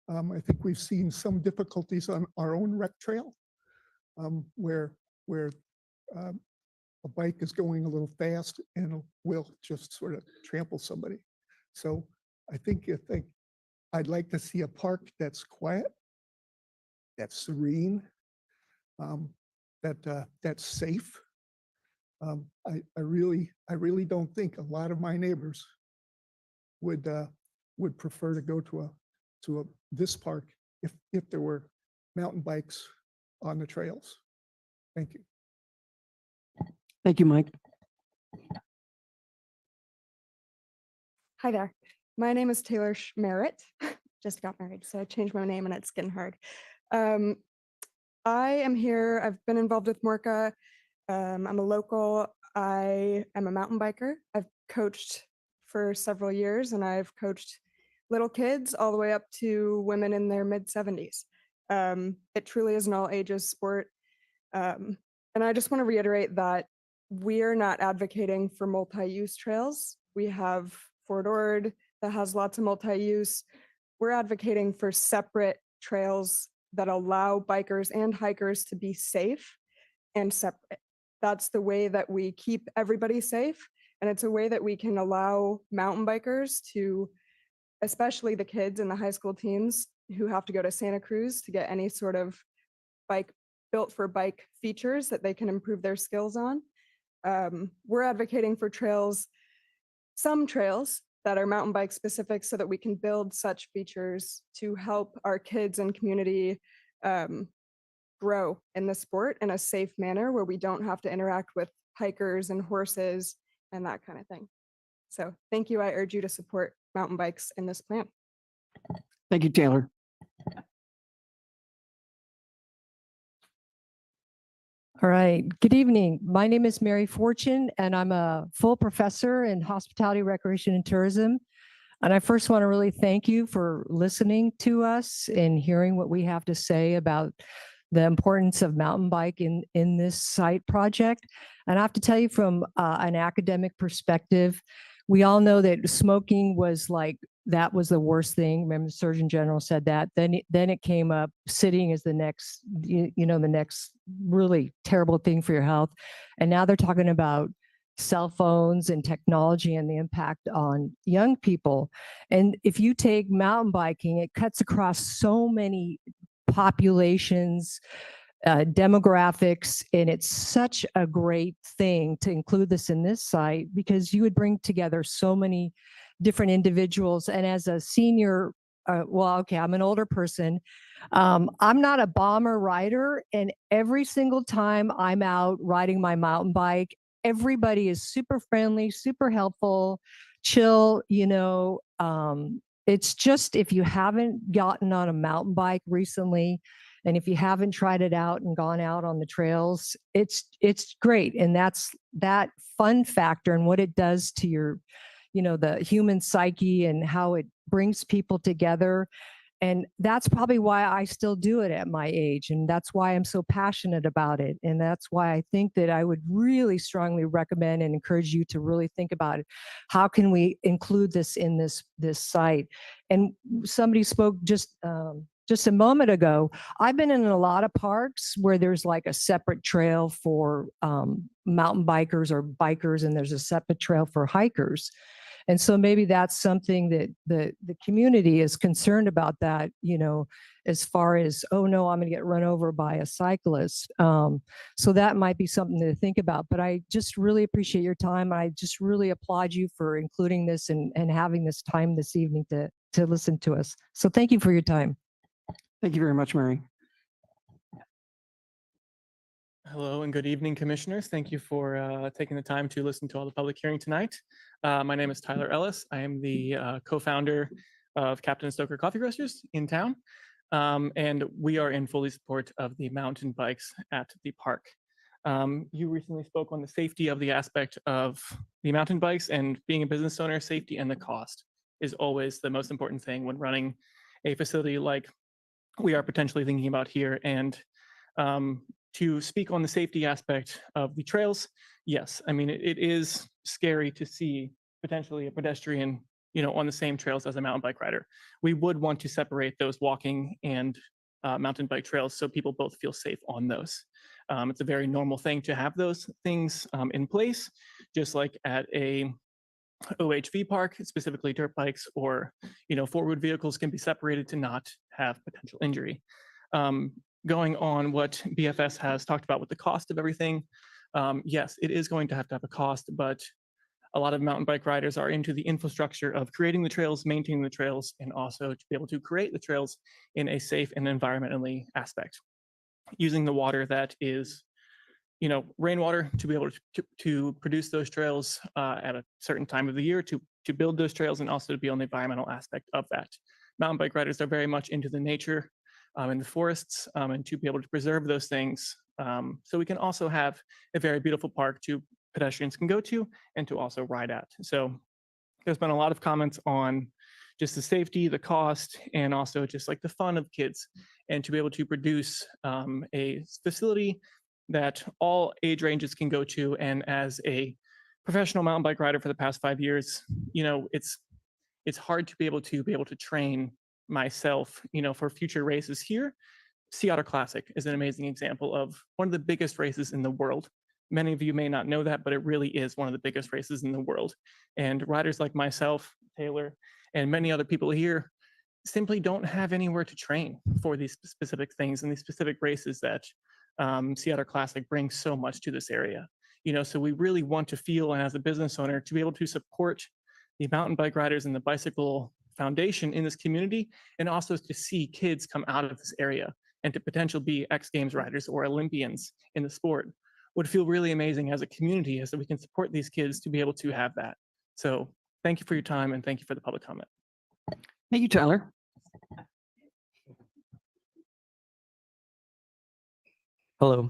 I think we've seen some difficulties on our own rec trail where a bike is going a little fast and will just sort of trample somebody. So I think I'd like to see a park that's quiet, that's serene, that's safe. I really don't think a lot of my neighbors would prefer to go to this park if there were mountain bikes on the trails. Thank you. Thank you, Mike. Hi there. My name is Taylor Merritt. Just got married, so I changed my name and it's getting hard. I am here. I've been involved with MORCA. I'm a local. I am a mountain biker. I've coached for several years and I've coached little kids all the way up to women in their mid 70s. It truly is an all ages sport. And I just want to reiterate that we are not advocating for multi-use trails. We have Fort Ord that has lots of multi-use. We're advocating for separate trails that allow bikers and hikers to be safe and separate. That's the way that we keep everybody safe. And it's a way that we can allow mountain bikers to, especially the kids and the high school teens who have to go to Santa Cruz to get any sort of bike built for bike features that they can improve their skills on. We're advocating for trails, some trails that are mountain bike specific so that we can build such features to help our kids and community grow in the sport in a safe manner where we don't have to interact with hikers and horses and that kind of thing. So thank you. I urge you to support mountain bikes in this plan. Thank you, Taylor. All right. Good evening. My name is Mary Fortune, and I'm a full professor in hospitality, recreation, and tourism. And I first want to really thank you for listening to us and hearing what we have to say about the importance of mountain bike in this site project. And I have to tell you from an academic perspective, we all know that smoking was like, that was the worst thing. Remember, the Surgeon General said that. Then it came up. Sitting is the next, the next really terrible thing for your health. And now they're talking about cell phones and technology and the impact on young people. And if you take mountain biking, it cuts across so many populations, demographics, and it's such a great thing to include this in this site because you would bring together so many different individuals. And as a senior, I'm an older person. I'm not a bomber rider, and every single time I'm out riding my mountain bike, everybody is super friendly, super helpful, chill. It's just, if you haven't gotten on a mountain bike recently, and if you haven't tried it out and gone out on the trails, it's great. And that's that fun factor and what it does to your, the human psyche and how it brings people together. And that's probably why I still do it at my age. And that's why I'm so passionate about it. And that's why I think that I would really strongly recommend and encourage you to really think about it. How can we include this in this site? And somebody spoke just a moment ago. I've been in a lot of parks where there's like a separate trail for mountain bikers or bikers, and there's a separate trail for hikers. And so maybe that's something that the community is concerned about, that, as far as, oh no, I'm going to get run over by a cyclist. So that might be something to think about. But I just really appreciate your time. I just really applaud you for including this and having this time this evening to listen to us. So thank you for your time. Thank you very much, Mary. Hello and good evening, commissioners. Thank you for taking the time to listen to all the public hearing tonight. My name is Tyler Ellis. I am the co-founder of Captain Stoker Coffee Roasters in town. And we are in fully support of the mountain bikes at the park. You recently spoke on the safety of the aspect of the mountain bikes, and being a business owner, safety and the cost is always the most important thing when running a facility like we are potentially thinking about here. And to speak on the safety aspect of the trails, yes, I mean, it is scary to see potentially a pedestrian, on the same trails as a mountain bike rider. We would want to separate those walking and mountain bike trails so people both feel safe on those. It's a very normal thing to have those things in place, just like at a OHV park, specifically dirt bikes or four-wheeled vehicles can be separated to not have potential injury. Going on what BFS has talked about with the cost of everything, yes, it is going to have a cost, but a lot of mountain bike riders are into the infrastructure of creating the trails, maintaining the trails, and also to be able to create the trails in a safe and environmentally aspect. Using the water that is rainwater to be able to produce those trails at a certain time of the year to build those trails, and also to be on the environmental aspect of that. Mountain bike riders are very much into the nature and the forests, and to be able to preserve those things. So we can also have a very beautiful park to pedestrians can go to and to also ride at. So there's been a lot of comments on just the safety, the cost, and also just like the fun of kids, and to be able to produce a facility that all age ranges can go to. And as a professional mountain bike rider for the past 5 years, it's hard to be able to train myself, for future races here. Sea Otter Classic is an amazing example of one of the biggest races in the world. Many of you may not know that, but it really is one of the biggest races in the world. And riders like myself, Taylor, and many other people here simply don't have anywhere to train for these specific things and these specific races that Sea Otter Classic brings so much to this area. So we really want to feel, and as a business owner, to be able to support the mountain bike riders and the bicycle foundation in this community, and also to see kids come out of this area and to potentially be X Games riders or Olympians in the sport would feel really amazing as a community, as that we can support these kids to be able to have that. So thank you for your time, and thank you for the public comment. Thank you, Tyler. Hello,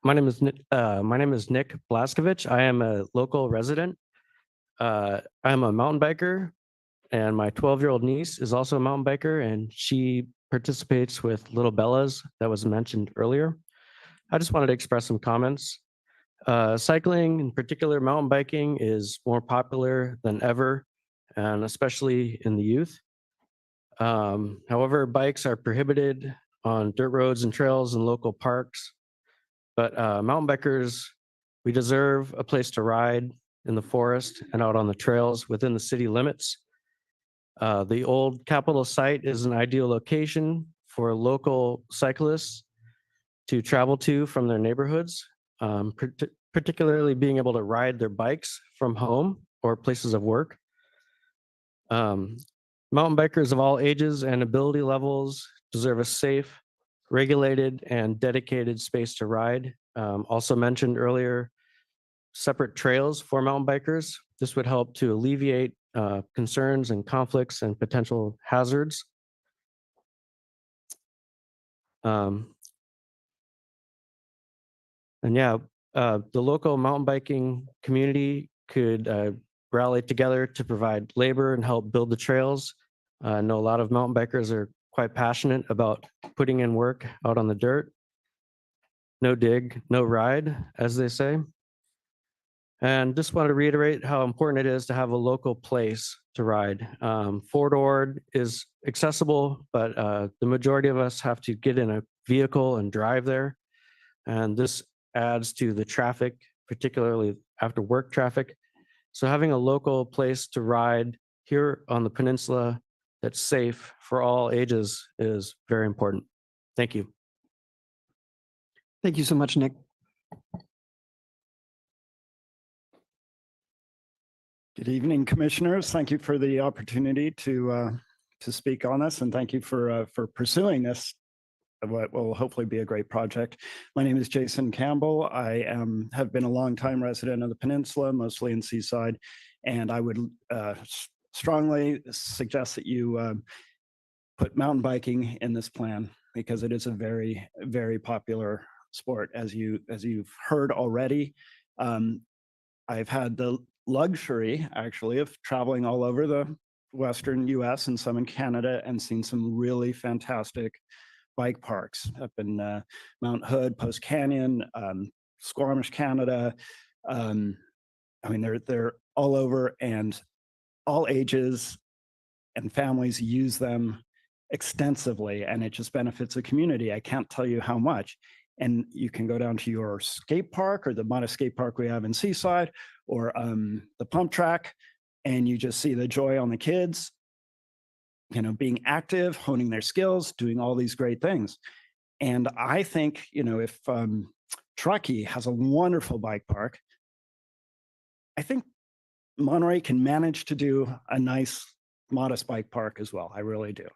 my name is Nick Blaskovich. I am a local resident. I'm a mountain biker, and my 12-year-old niece is also a mountain biker, and she participates with Little Bellas that was mentioned earlier. I just wanted to express some comments. Cycling, in particular mountain biking, is more popular than ever, and especially in the youth. However, bikes are prohibited on dirt roads and trails and local parks. But mountain bikers, we deserve a place to ride in the forest and out on the trails within the city limits. The old Capitol site is an ideal location for local cyclists to travel to from their neighborhoods, particularly being able to ride their bikes from home or places of work. Mountain bikers of all ages and ability levels deserve a safe, regulated, and dedicated space to ride. Also mentioned earlier, separate trails for mountain bikers. This would help to alleviate concerns and conflicts and potential hazards. And yeah, the local mountain biking community could rally together to provide labor and help build the trails. I know a lot of mountain bikers are quite passionate about putting in work out on the dirt. No dig, no ride, as they say. And just want to reiterate how important it is to have a local place to ride. Fort Ord is accessible, but the majority of us have to get in a vehicle and drive there. And this adds to the traffic, particularly after work traffic. So having a local place to ride here on the peninsula that's safe for all ages is very important. Thank you. Thank you so much, Nick. Good evening, commissioners. Thank you for the opportunity to speak on this, and thank you for pursuing this, what will hopefully be a great project. My name is Jason Campbell. I have been a longtime resident of the peninsula, mostly in Seaside, and I would strongly suggest that you put mountain biking in this plan, because it is a very, very popular sport, as you've heard already. I've had the luxury, actually, of traveling all over the Western US and some in Canada and seen some really fantastic bike parks up in Mount Hood, Post Canyon, Squamish, Canada. I mean, they're all over, and all ages and families use them extensively, and it just benefits the community. I can't tell you how much. And you can go down to your skate park or the modest skate park we have in Seaside, or the pump track, and you just see the joy on the kids, you know, being active, honing their skills, doing all these great things. And I think, you know, if Truckee has a wonderful bike park, I think Monterey can manage to do a nice, modest bike park as well. I really do.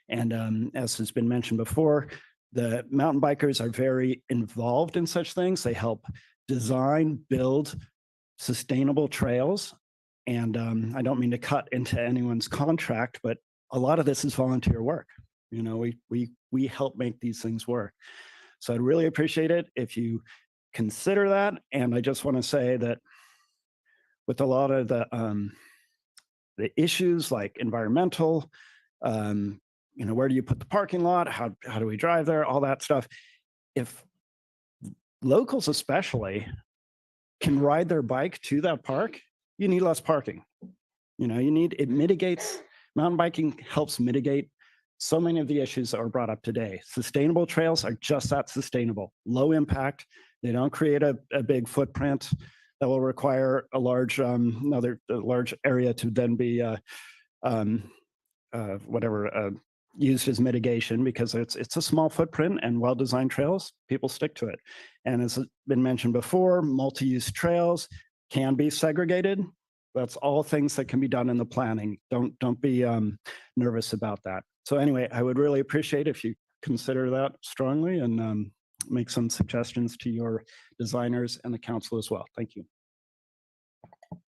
And as has been mentioned before, the mountain bikers are very involved in such things. They help design, build sustainable trails. And I don't mean to cut into anyone's contract, but a lot of this is volunteer work. You know, we help make these things work. So I'd really appreciate it if you consider that. And I just want to say that with a lot of the issues like environmental, you know, where do you put the parking lot? How do we drive there? All that stuff. If locals especially can ride their bike to that park, you need less parking. You know, it mitigates, mountain biking helps mitigate so many of the issues that are brought up today. Sustainable trails are just that sustainable, low impact. They don't create a big footprint that will require a large large area to then be used as mitigation, because it's a small footprint, and well-designed trails, people stick to it. And as has been mentioned before, multi-use trails can be segregated. That's all things that can be done in the planning. Don't be nervous about that. So anyway, I would really appreciate if you consider that strongly and make some suggestions to your designers and the council as well. Thank you.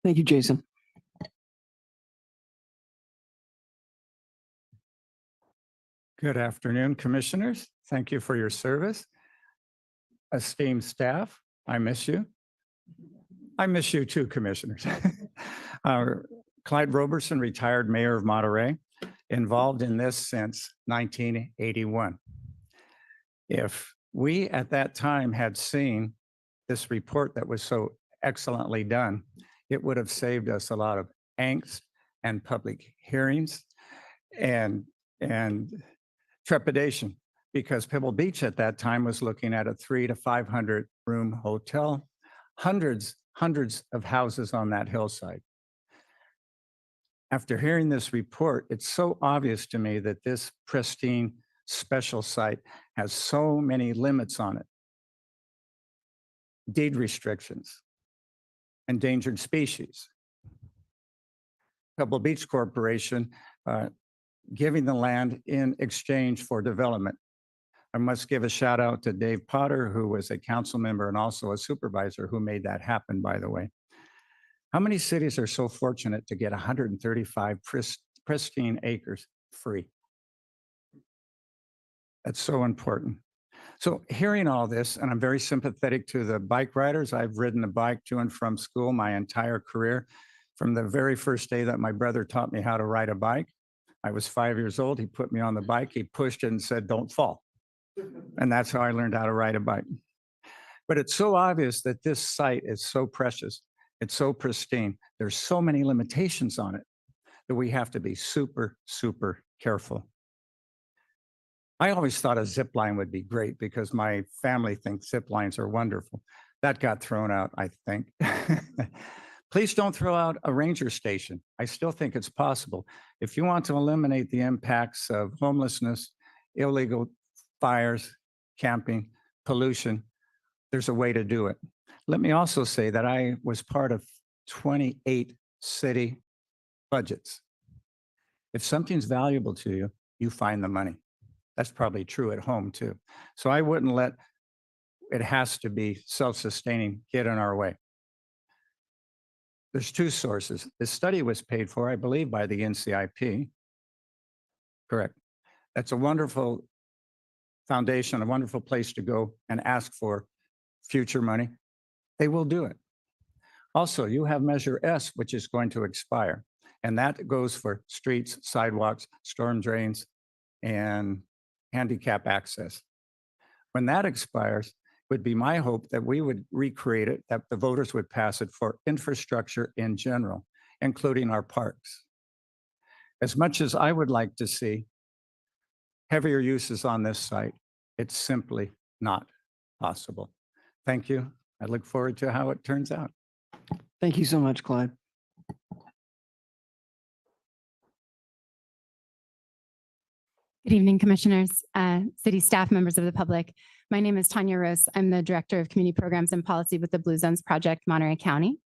Thank you, Jason. Good afternoon, commissioners. Thank you for your service. Esteemed staff, I miss you. I miss you too, commissioners. Clyde Roberson, retired mayor of Monterey, involved in this since 1981. If we at that time had seen this report that was so excellently done, it would have saved us a lot of angst and public hearings and trepidation, because Pebble Beach at that time was looking at a 300 to 500 room hotel, hundreds of houses on that hillside. After hearing this report, it's so obvious to me that this pristine special site has so many limits on it. Deed restrictions, endangered species. Pebble Beach Corporation giving the land in exchange for development. I must give a shout out to Dave Potter, who was a council member and also a supervisor who made that happen, by the way. How many cities are so fortunate to get 135 pristine acres free? That's so important. So hearing all this, and I'm very sympathetic to the bike riders. I've ridden a bike to and from school my entire career. From the very first day that my brother taught me how to ride a bike, I was 5 years old. He put me on the bike. He pushed it and said, "Don't fall." And that's how I learned how to ride a bike. But it's so obvious that this site is so precious. It's so pristine. There's so many limitations on it that we have to be super, super careful. I always thought a zip line would be great because my family thinks zip lines are wonderful. That got thrown out, I think. Please don't throw out a ranger station. I still think it's possible. If you want to eliminate the impacts of homelessness, illegal fires, camping, pollution, there's a way to do it. Let me also say that I was part of 28 city budgets. If something's valuable to you, you find the money. That's probably true at home too. So I wouldn't let it has to be self-sustaining get in our way. There's two sources. This study was paid for, I believe, by the NCIP. Correct. That's a wonderful Foundation a wonderful place to go and ask for future money, they will do it. Also, you have Measure S, which is going to expire, and that goes for streets, sidewalks, storm drains, and handicap access. When that expires, it would be my hope that we would recreate it, that the voters would pass it for infrastructure in general, including our parks. As much as I would like to see heavier uses on this site, it's simply not possible. Thank you. I look forward to how it turns out. Thank you so much, Clyde. Good evening, commissioners, city staff, members of the public. My name is Tanya Rose. I'm the Director of Community Programs and Policy with the Blue Zones Project, Monterey County.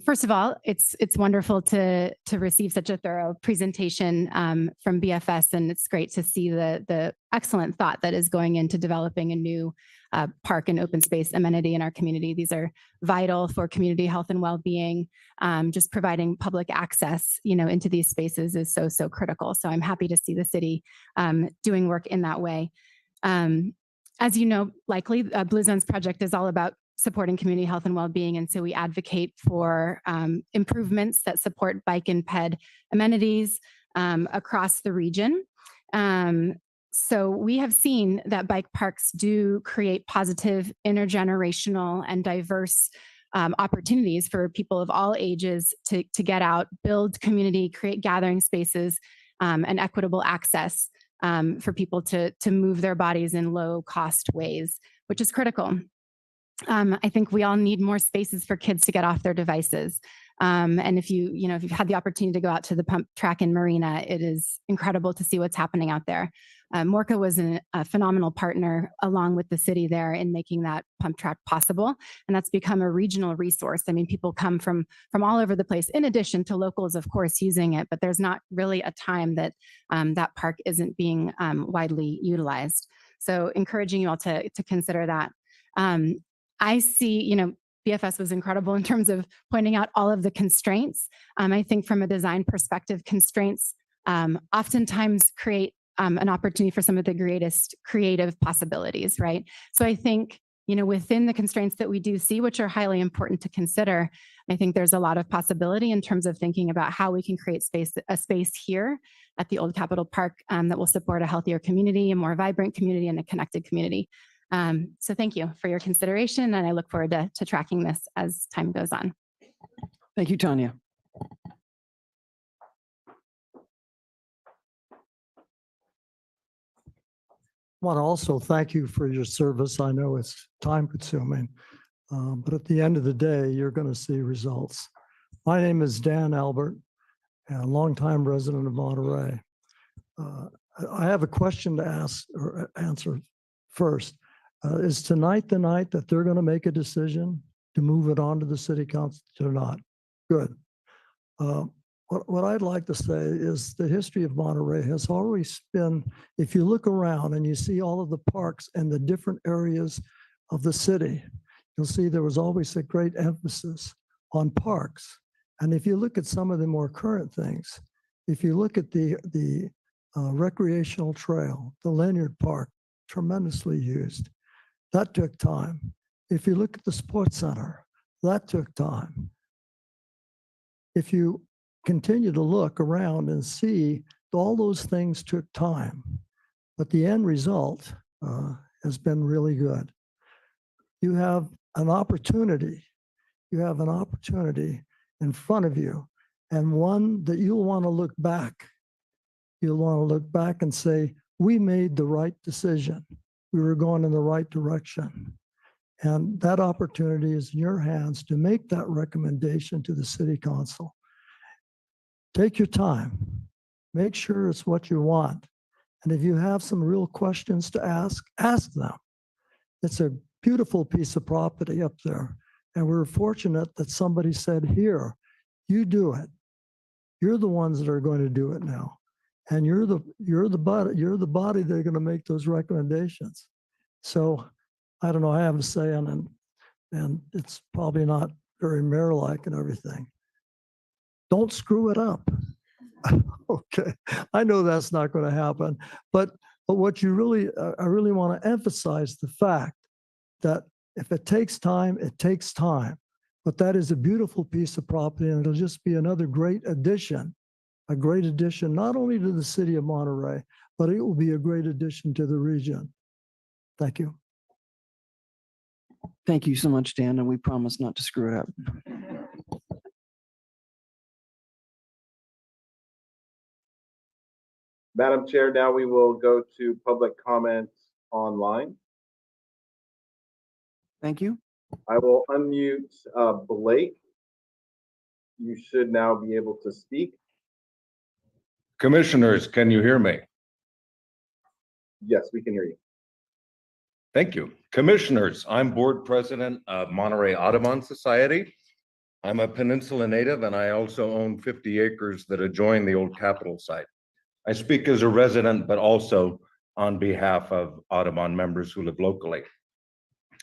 First of all, it's wonderful to receive such a thorough presentation from BFS, and it's great to see the excellent thought that is going into developing a new park and open space amenity in our community. These are vital for community health and well-being. Just providing public access, into these spaces is so critical. So I'm happy to see the city doing work in that way. As you know, likely, Blue Zones Project is all about supporting community health and well-being. And so we advocate for improvements that support bike and ped amenities across the region. So we have seen that bike parks do create positive intergenerational and diverse opportunities for people of all ages to get out, build community, create gathering spaces, and equitable access for people to move their bodies in low-cost ways, which is critical. I think we all need more spaces for kids to get off their devices. And if you've had the opportunity to go out to the pump track in Marina, it is incredible to see what's happening out there. Morca was a phenomenal partner along with the city there in making that pump track possible. And that's become a regional resource. I mean, people come from all over the place, in addition to locals, of course, using it, but there's not really a time that that park isn't being widely utilized. So encouraging you all to consider that. I see, BFS was incredible in terms of pointing out all of the constraints. I think from a design perspective, constraints oftentimes create an opportunity for some of the greatest creative possibilities, right? So I think, within the constraints that we do see, which are highly important to consider, I think there's a lot of possibility in terms of thinking about how we can create a space here at the Old Capitol Park that will support a healthier community, a more vibrant community, and a connected community. So thank you for your consideration, and I look forward to tracking this as time goes on. Thank you, Tanya. I want to also thank you for your service. I know it's time consuming, but at the end of the day, you're going to see results. My name is Dan Albert, and a longtime resident of Monterey. I have a question to ask or answer first. Is tonight the night that they're going to make a decision to move it on to the city council or not? Good. What I'd like to say is the history of Monterey has always been, if you look around and you see all of the parks and the different areas of the city, you'll see there was always a great emphasis on parks. And if you look at some of the more current things, if you look at the recreational trail, the Lanyard Park, tremendously used. That took time. If you look at the sports center, that took time. If you continue to look around and see, all those things took time, but the end result has been really good. You have an opportunity. You have an opportunity in front of you, and one that you'll want to look back. You'll want to look back and say, we made the right decision. We were going in the right direction. And that opportunity is in your hands to make that recommendation to the city council. Take your time. Make sure it's what you want. And if you have some real questions to ask them. It's a beautiful piece of property up there. And we're fortunate that somebody said, here, you do it. You're the ones that are going to do it now. And you're the body that are going to make those recommendations. So I don't know, I have a say on it, and it's probably not very mayor-like and everything. Don't screw it up. Okay, I know that's not going to happen, but But what you really, I really want to emphasize the fact that if it takes time, it takes time. But that is a beautiful piece of property, and it'll just be another great addition, a great addition, not only to the city of Monterey, but it will be a great addition to the region. Thank you. Thank you so much, Dan, and we promise not to screw it up. Madam Chair, now we will go to public comment online. Thank you. I will unmute Blake. You should now be able to speak. Commissioners, can you hear me? Yes, we can hear you. Thank you. Commissioners, I'm board president of Monterey Audubon Society. I'm a Peninsula native and I also own 50 acres that adjoin the old Capitol site. I speak as a resident, but also on behalf of Audubon members who live locally.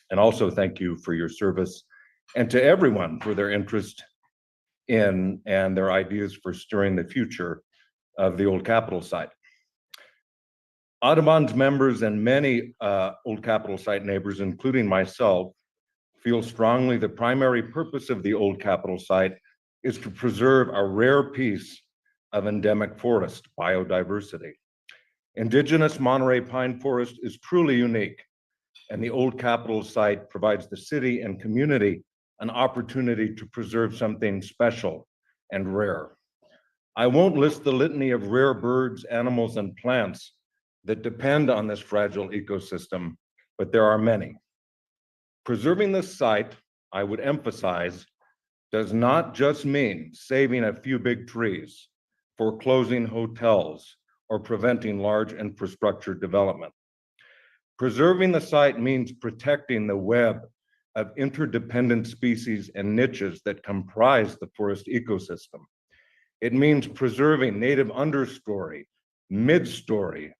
And also thank you for your service and to everyone for their interest in and their ideas for stirring the future of the old Capitol site. Audubon's members and many old Capitol site neighbors, including myself, feel strongly the primary purpose of the old Capitol site is to preserve a rare piece of endemic forest biodiversity. Indigenous Monterey pine forest is truly unique, and the old Capitol site provides the city and community an opportunity to preserve something special and rare. I won't list the litany of rare birds, animals, and plants that depend on this fragile ecosystem, but there are many. Preserving this site, I would emphasize, does not just mean saving a few big trees, foreclosing hotels, or preventing large infrastructure development. Preserving the site means protecting the web of interdependent species and niches that comprise the forest ecosystem. It means preserving native understory, mid-story,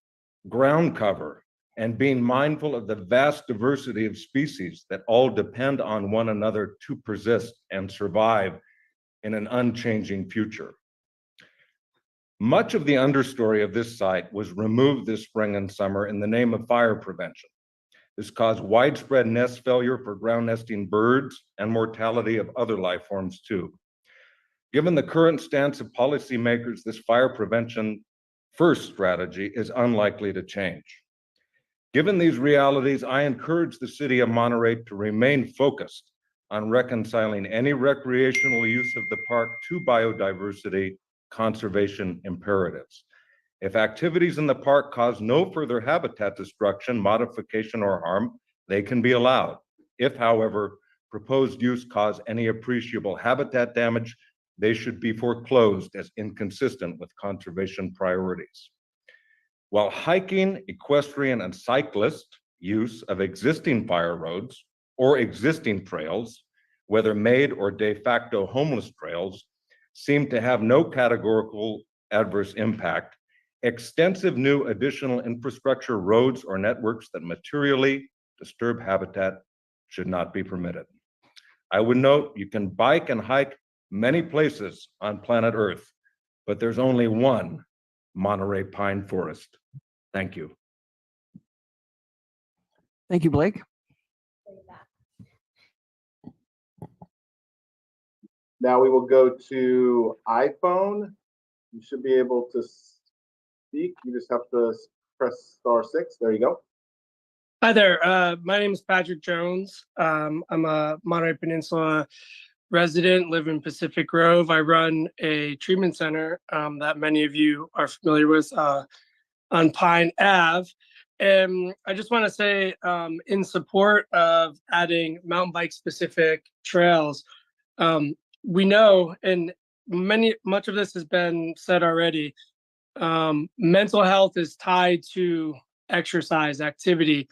ground cover, and being mindful of the vast diversity of species that all depend on one another to persist and survive in an unchanging future. Much of the understory of this site was removed this spring and summer in the name of fire prevention. This caused widespread nest failure for ground nesting birds and mortality of other life forms too. Given the current stance of policymakers, this fire prevention first strategy is unlikely to change. Given these realities, I encourage the city of Monterey to remain focused on reconciling any recreational use of the park to biodiversity conservation imperatives. If activities in the park cause no further habitat destruction, modification, or harm, they can be allowed. If, however, proposed use cause any appreciable habitat damage, they should be foreclosed as inconsistent with conservation priorities. While hiking, equestrian, and cyclist use of existing fire roads or existing trails, whether made or de facto homeless trails, seem to have no categorical adverse impact, extensive new additional infrastructure, roads, or networks that materially disturb habitat should not be permitted. I would note you can bike and hike many places on planet Earth, but there's only one Monterey pine forest. Thank you. Thank you, Blake. Now we will go to iPhone. You should be able to speak. You just have to press *6. There you go. Hi there. My name is Patrick Jones. I'm a Monterey Peninsula resident, live in Pacific Grove. I run a treatment center that many of you are familiar with on Pine Ave. And I just want to say in support of adding mountain bike specific trails, we know, and much of this has been said already, mental health is tied to exercise activity.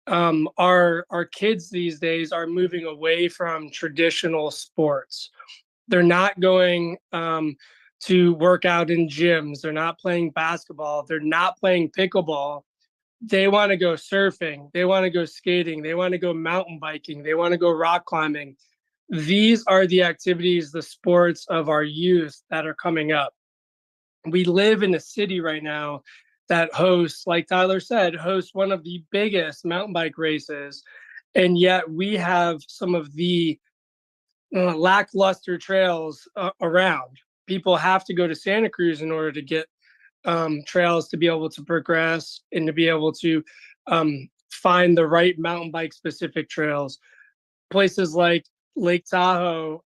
Our kids these days are moving away from traditional sports. They're not going to work out in gyms. They're not playing basketball. They're not playing pickleball. They want to go surfing. They want to go skating. They want to go mountain biking. They want to go rock climbing. These are the activities, the sports of our youth that are coming up. We live in a city right now that hosts, like Tyler said, hosts one of the biggest mountain bike races. And yet we have some of the lackluster trails around. People have to go to Santa Cruz in order to get trails to be able to progress and to be able to find the right mountain bike specific trails. Places like Lake Tahoe,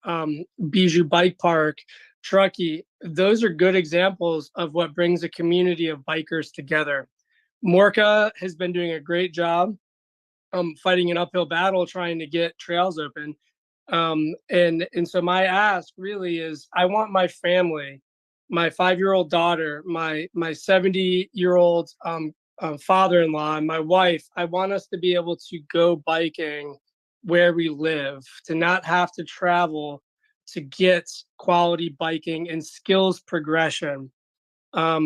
Bijou Bike Park, Truckee, those are good examples of what brings a community of bikers together. Morca has been doing a great job fighting an uphill battle trying to get trails open. And so my ask really is, I want my family, my 5-year-old daughter, my 70-year-old father-in-law, and my wife, I want us to be able to go biking where we live, to not have to travel to get quality biking and skills progression.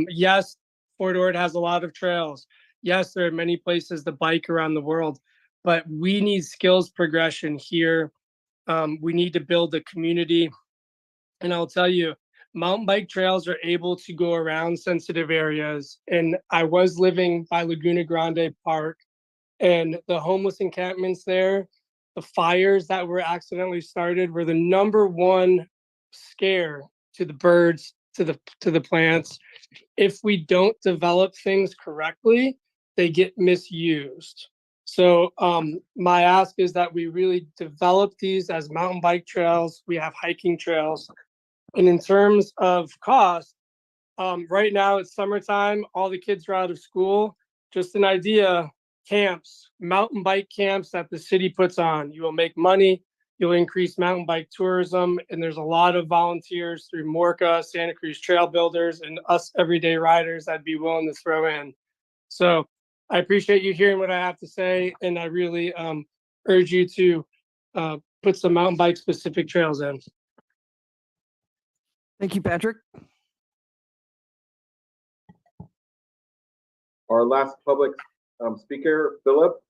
Yes, Fort Ord has a lot of trails. Yes, there are many places to bike around the world, but we need skills progression here. We need to build a community. And I'll tell you, mountain bike trails are able to go around sensitive areas. And I was living by Laguna Grande Park, and the homeless encampments there, the fires that were accidentally started were the #1 scare to the birds, to the plants. If we don't develop things correctly, they get misused. So my ask is that we really develop these as mountain bike trails. We have hiking trails. And in terms of cost, right now it's summertime, all the kids are out of school. Just an idea, camps, mountain bike camps that the city puts on. You will make money, you'll increase mountain bike tourism, and there's a lot of volunteers through Morca, Santa Cruz Trail Builders, and us everyday riders that'd be willing to throw in. So I appreciate you hearing what I have to say, and I really urge you to put some mountain bike specific trails in. Thank you, Patrick. Our last public speaker, Philip,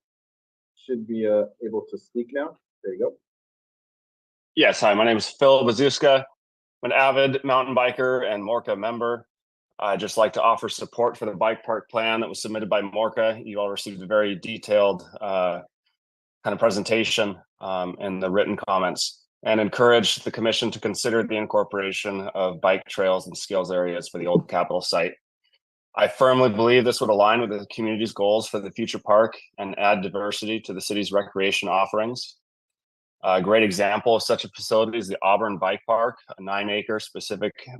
should be able to speak now. There you go. Yes, hi, my name is Phil Bazuska. I'm an avid mountain biker and Morca member. I'd just like to offer support for the bike park plan that was submitted by Morca. You all received a very detailed kind of presentation in the written comments, and encourage the commission to consider the incorporation of bike trails and skills areas for the old Capitol site. I firmly believe this would align with the community's goals for the future park and add diversity to the city's recreation offerings. A great example of such a facility is the Auburn Bike Park, a 9-acre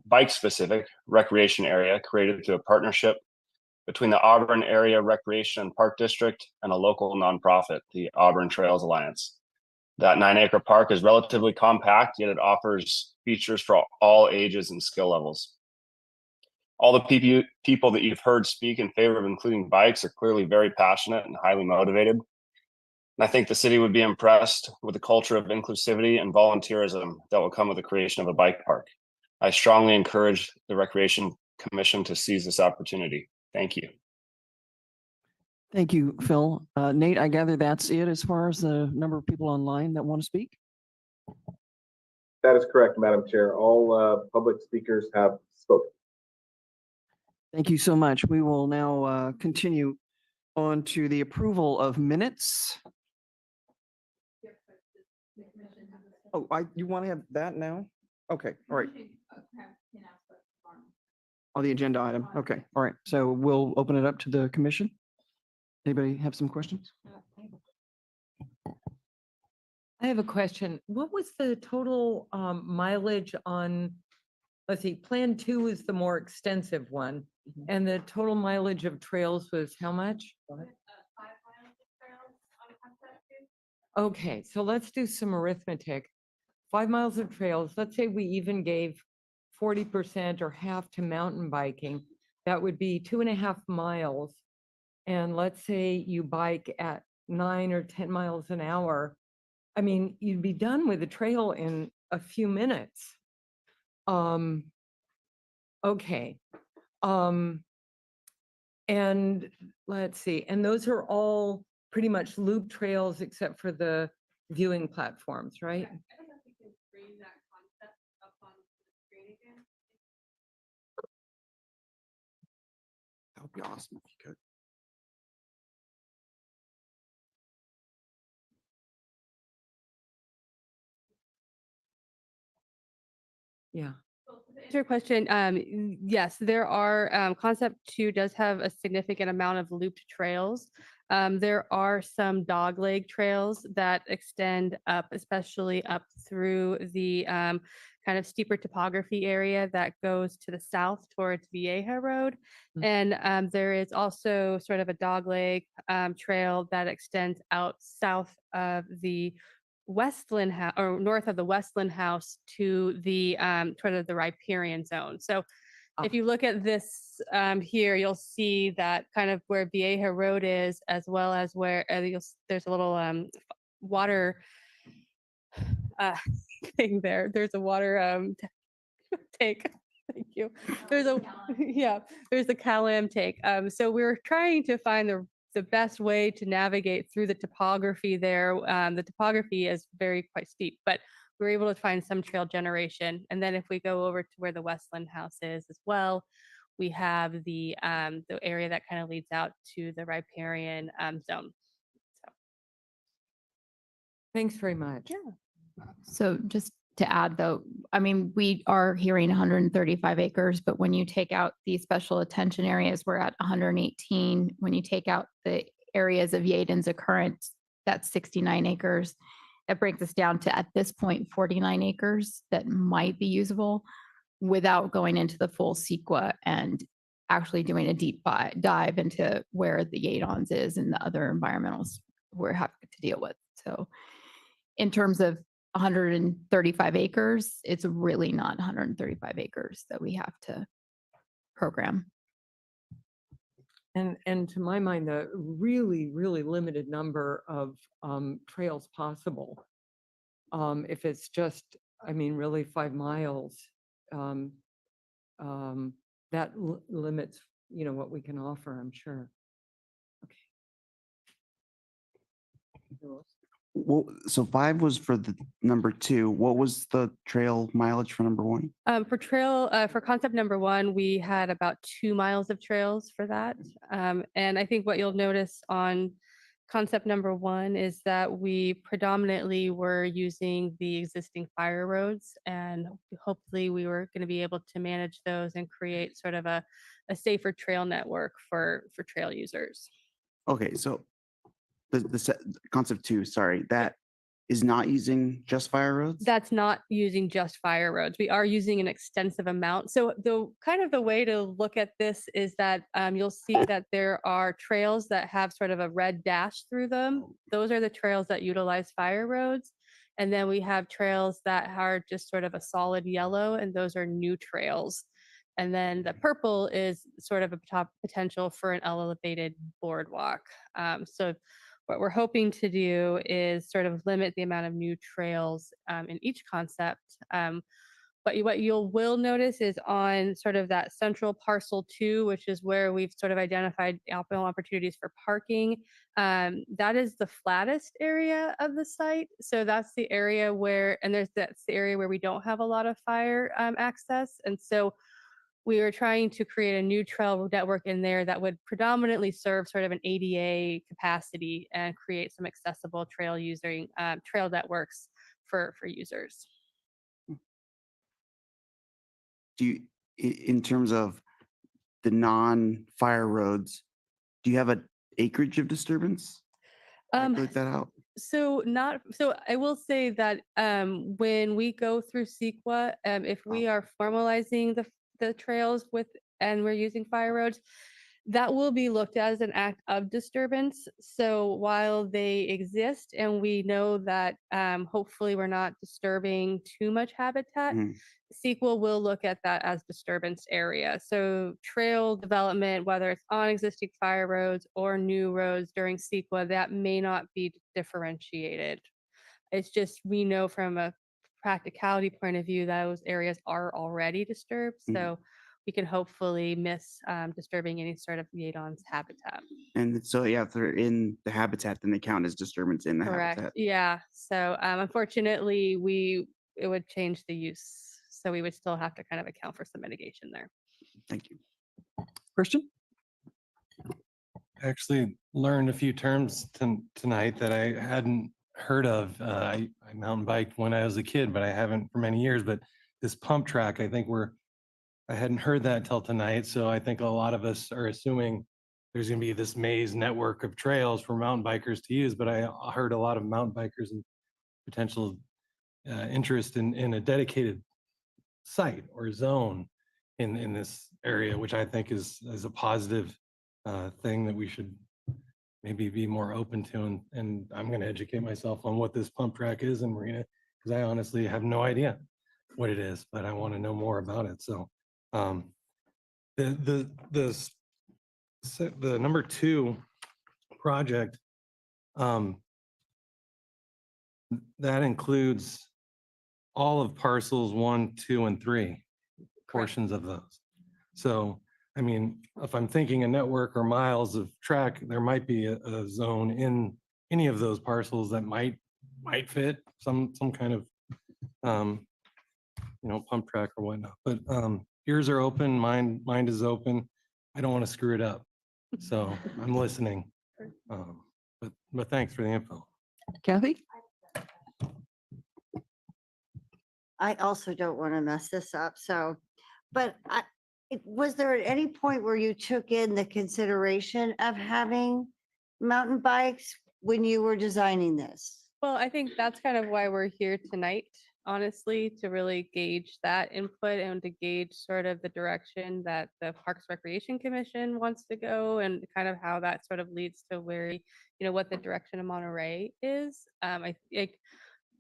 bike-specific recreation area created through a partnership between the Auburn Area Recreation and Park District and a local nonprofit, the Auburn Trails Alliance. That 9-acre park is relatively compact, yet it offers features for all ages and skill levels. All the people that you've heard speak in favor of including bikes are clearly very passionate and highly motivated. And I think the city would be impressed with the culture of inclusivity and volunteerism that will come with the creation of a bike park. I strongly encourage the Recreation Commission to seize this opportunity. Thank you. Thank you, Phil. Nate, I gather that's it as far as the number of people online that want to speak? That is correct, Madam Chair. All public speakers have spoken. Thank you so much. We will now continue on to the approval of minutes. Oh, you want to have that now? Okay, all right. On the agenda item. Okay, all right. So we'll open it up to the commission. Anybody have some questions? I have a question. What was the total mileage on, let's see, Plan 2 is the more extensive one, and the total mileage of trails was how much? 5 miles of trails on Concept 2. Okay, so let's do some arithmetic. 5 miles of trails, let's say we even gave 40% or half to mountain biking, that would be 2.5 miles. And let's say you bike at 9 or 10 miles an hour. I mean, you'd be done with the trail in a few minutes. Okay. And let's see, and those are all pretty much loop trails except for the viewing platforms, right? I don't know if you can bring that concept up on the screen again. That'd be awesome if you could. Yeah. To answer your question, yes, there are, concept two does have a significant amount of looped trails. There are some dogleg trails that extend up, especially up through the kind of steeper topography area that goes to the south towards Vieja Road. And there is also sort of a dogleg trail that extends out south of the Westland House or north of the Westland House to the sort of the riparian zone. So if you look at this here, you'll see that kind of where Vieja Road is, as well as where there's a little water thing there. There's a water tank. Thank you. There's a yeah, there's a Calam tank. So we're trying to find the best way to navigate through the topography there. The topography is very quite steep, but we're able to find some trail generation. And then if we go over to where the Westland House is as well, we have the area that kind of leads out to the riparian zone. Thanks very much. Yeah. So just to add though, I mean, we are hearing 135 acres, but when you take out the special attention areas, we're at 118. When you take out the areas of Yaden's occurrence, that's 69 acres. That brings us down to, at this point, 49 acres that might be usable without going into the full CEQA and actually doing a deep dive into where the Yadons is and the other environmentals we're having to deal with. So in terms of 135 acres, it's really not 135 acres that we have to program. And to my mind, the really, really limited number of trails possible. If it's just, I mean, really 5 miles, that limits, you know, what we can offer, I'm sure. Well, so 5 was for the number 2. What was the trail mileage for number 1? For concept number 1, we had about 2 miles of trails for that. And I think what you'll notice on concept number 1 is that we predominantly were using the existing fire roads, and hopefully we were going to be able to manage those and create sort of a safer trail network for trail users. Okay, so the concept 2, sorry, that is not using just fire roads? That's not using just fire roads. We are using an extensive amount. So the way to look at this is that you'll see that there are trails that have sort of a red dash through them. Those are the trails that utilize fire roads. And then we have trails that are just sort of a solid yellow, and those are new trails. And then the purple is sort of a top potential for an elevated boardwalk. So what we're hoping to do is sort of limit the amount of new trails in each concept. But what will notice is on sort of that central parcel 2, which is where we've sort of identified opportunities for parking. That is the flattest area of the site. So that's the area where, and that's the area where we don't have a lot of fire access. And so we were trying to create a new trail network in there that would predominantly serve sort of an ADA capacity and create some accessible trail trail networks for users. Do you, in terms of the non-fire roads, do you have an acreage of disturbance? Calculate that out. So I will say that when we go through CEQA, if we are formalizing the trails and we're using fire roads, that will be looked at as an act of disturbance. So while they exist and we know that hopefully we're not disturbing too much habitat, CEQA will look at that as disturbance area. So trail development, whether it's on existing fire roads or new roads during CEQA, that may not be differentiated. It's just, we know from a practicality point of view that those areas are already disturbed. So we can hopefully miss disturbing any sort of Yadon's habitat. And so, yeah, if they're in the habitat, then they count as disturbance in the Correct. habitat. Yeah. So unfortunately, it would change the use. So we would still have to kind of account for some mitigation there. Thank you. Christian? actually learned a few terms tonight that I hadn't heard of. I mountain biked when I was a kid, but I haven't for many years. But this pump track, I hadn't heard that till tonight. So I think a lot of us are assuming there's going to be this maze network of trails for mountain bikers to use. But I heard a lot of mountain bikers and potential interest in a dedicated site or zone in this area, which I think is a positive thing that we should maybe be more open to. And I'm going to educate myself on what this pump track is in Marina, because I honestly have no idea what it is, but I want to know more about it. So the number 2 project, that includes all of parcels 1, 2, and 3, portions of those. So, I mean, if I'm thinking a network or miles of track, there might be a zone in any of those parcels that might fit some kind of pump track or whatnot. But ears are open, mind is open. I don't want to screw it up, so I'm listening. But thanks for the info. Kathy? I also don't want to mess this up, so, but was there at any point where you took in the consideration of having mountain bikes when you were designing this? Well, I think that's kind of why we're here tonight, honestly, to really gauge that input and to gauge sort of the direction that the Parks Recreation Commission wants to go and kind of how that sort of leads to where, what the direction of Monterey is. I think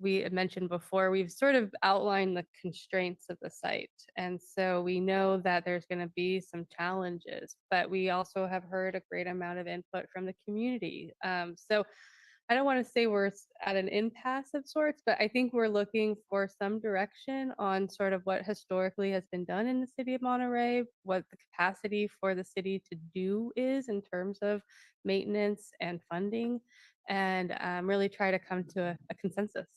we had mentioned before, we've sort of outlined the constraints of the site. And so we know that there's going to be some challenges, but we also have heard a great amount of input from the community. So I don't want to say we're at an impasse of sorts, but I think we're looking for some direction on sort of what historically has been done in the city of Monterey, what the capacity for the city to do is in terms of maintenance and funding, and really try to come to a consensus.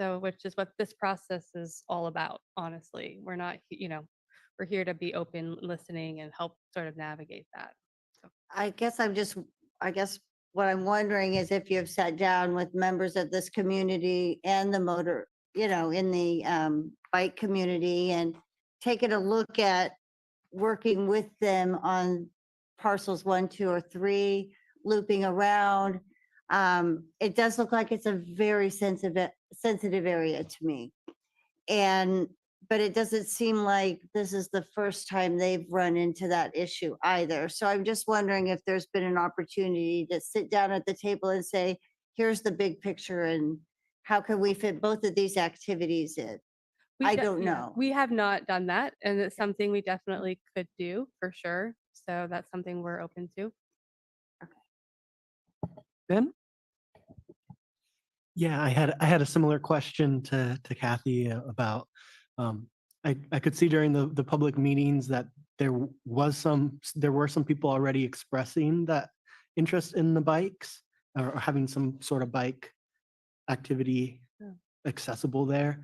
So, which is what this process is all about, honestly. We're not, we're here to be open, listening, and help sort of navigate that. So. I guess what I'm wondering is if you've sat down with members of this community and the motor, in the bike community and taken a look at working with them on parcels 1, 2, or 3, looping around. It does look like it's a very sensitive area to me. But it doesn't seem like this is the first time they've run into that issue either. So I'm just wondering if there's been an opportunity to sit down at the table and say, here's the big picture and how can we fit both of these activities in? I don't know. We have not done that, and it's something we definitely could do for sure. So that's something we're open to. Ben? Yeah, I had a similar question to Kathy about, I could see during the public meetings that there were some people already expressing that interest in the bikes or having some sort of bike activity accessible there.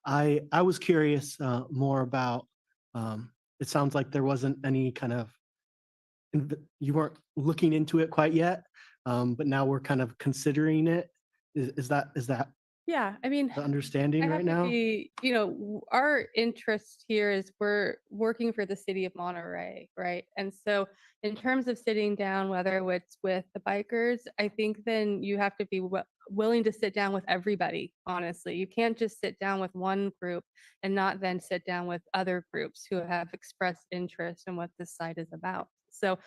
I was curious more about, it sounds like there wasn't any kind of, you weren't looking into it quite yet, but now we're kind of considering it. Is that Yeah, I mean, the understanding right now? Our interest here is we're working for the city of Monterey, right? And so in terms of sitting down, whether it's with the bikers, I think then you have to be willing to sit down with everybody, honestly. You can't just sit down with one group and not then sit down with other groups who have expressed interest in what this site is about. So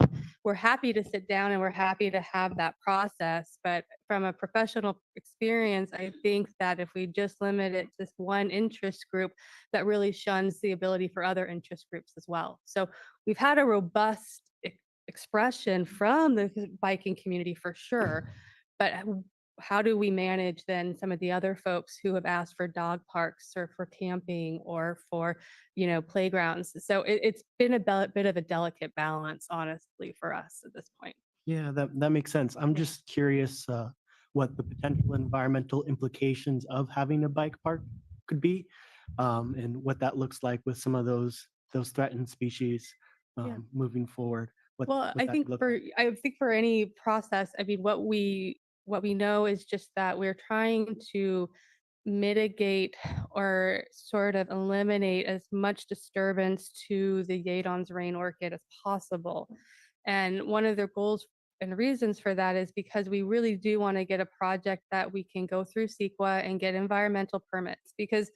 we're happy to sit down and we're happy to have that process. But from a professional experience, I think that if we just limit it to this one interest group, that really shuns the ability for other interest groups as well. So we've had a robust expression from the biking community for sure. But how do we manage then some of the other folks who have asked for dog parks or for camping or for, playgrounds? So it's been a bit of a delicate balance, honestly, for us at this point. Yeah, that makes sense. I'm just curious what the potential environmental implications of having a bike park could be, and what that looks like with some of those threatened species moving forward. Well, what that could look like? I think for any process, I mean, what we know is just that we're trying to mitigate or sort of eliminate as much disturbance to the Yadon's rain orchid as possible. And one of the goals and reasons for that is because we really do want to get a project that we can go through CEQA and get environmental permits. Because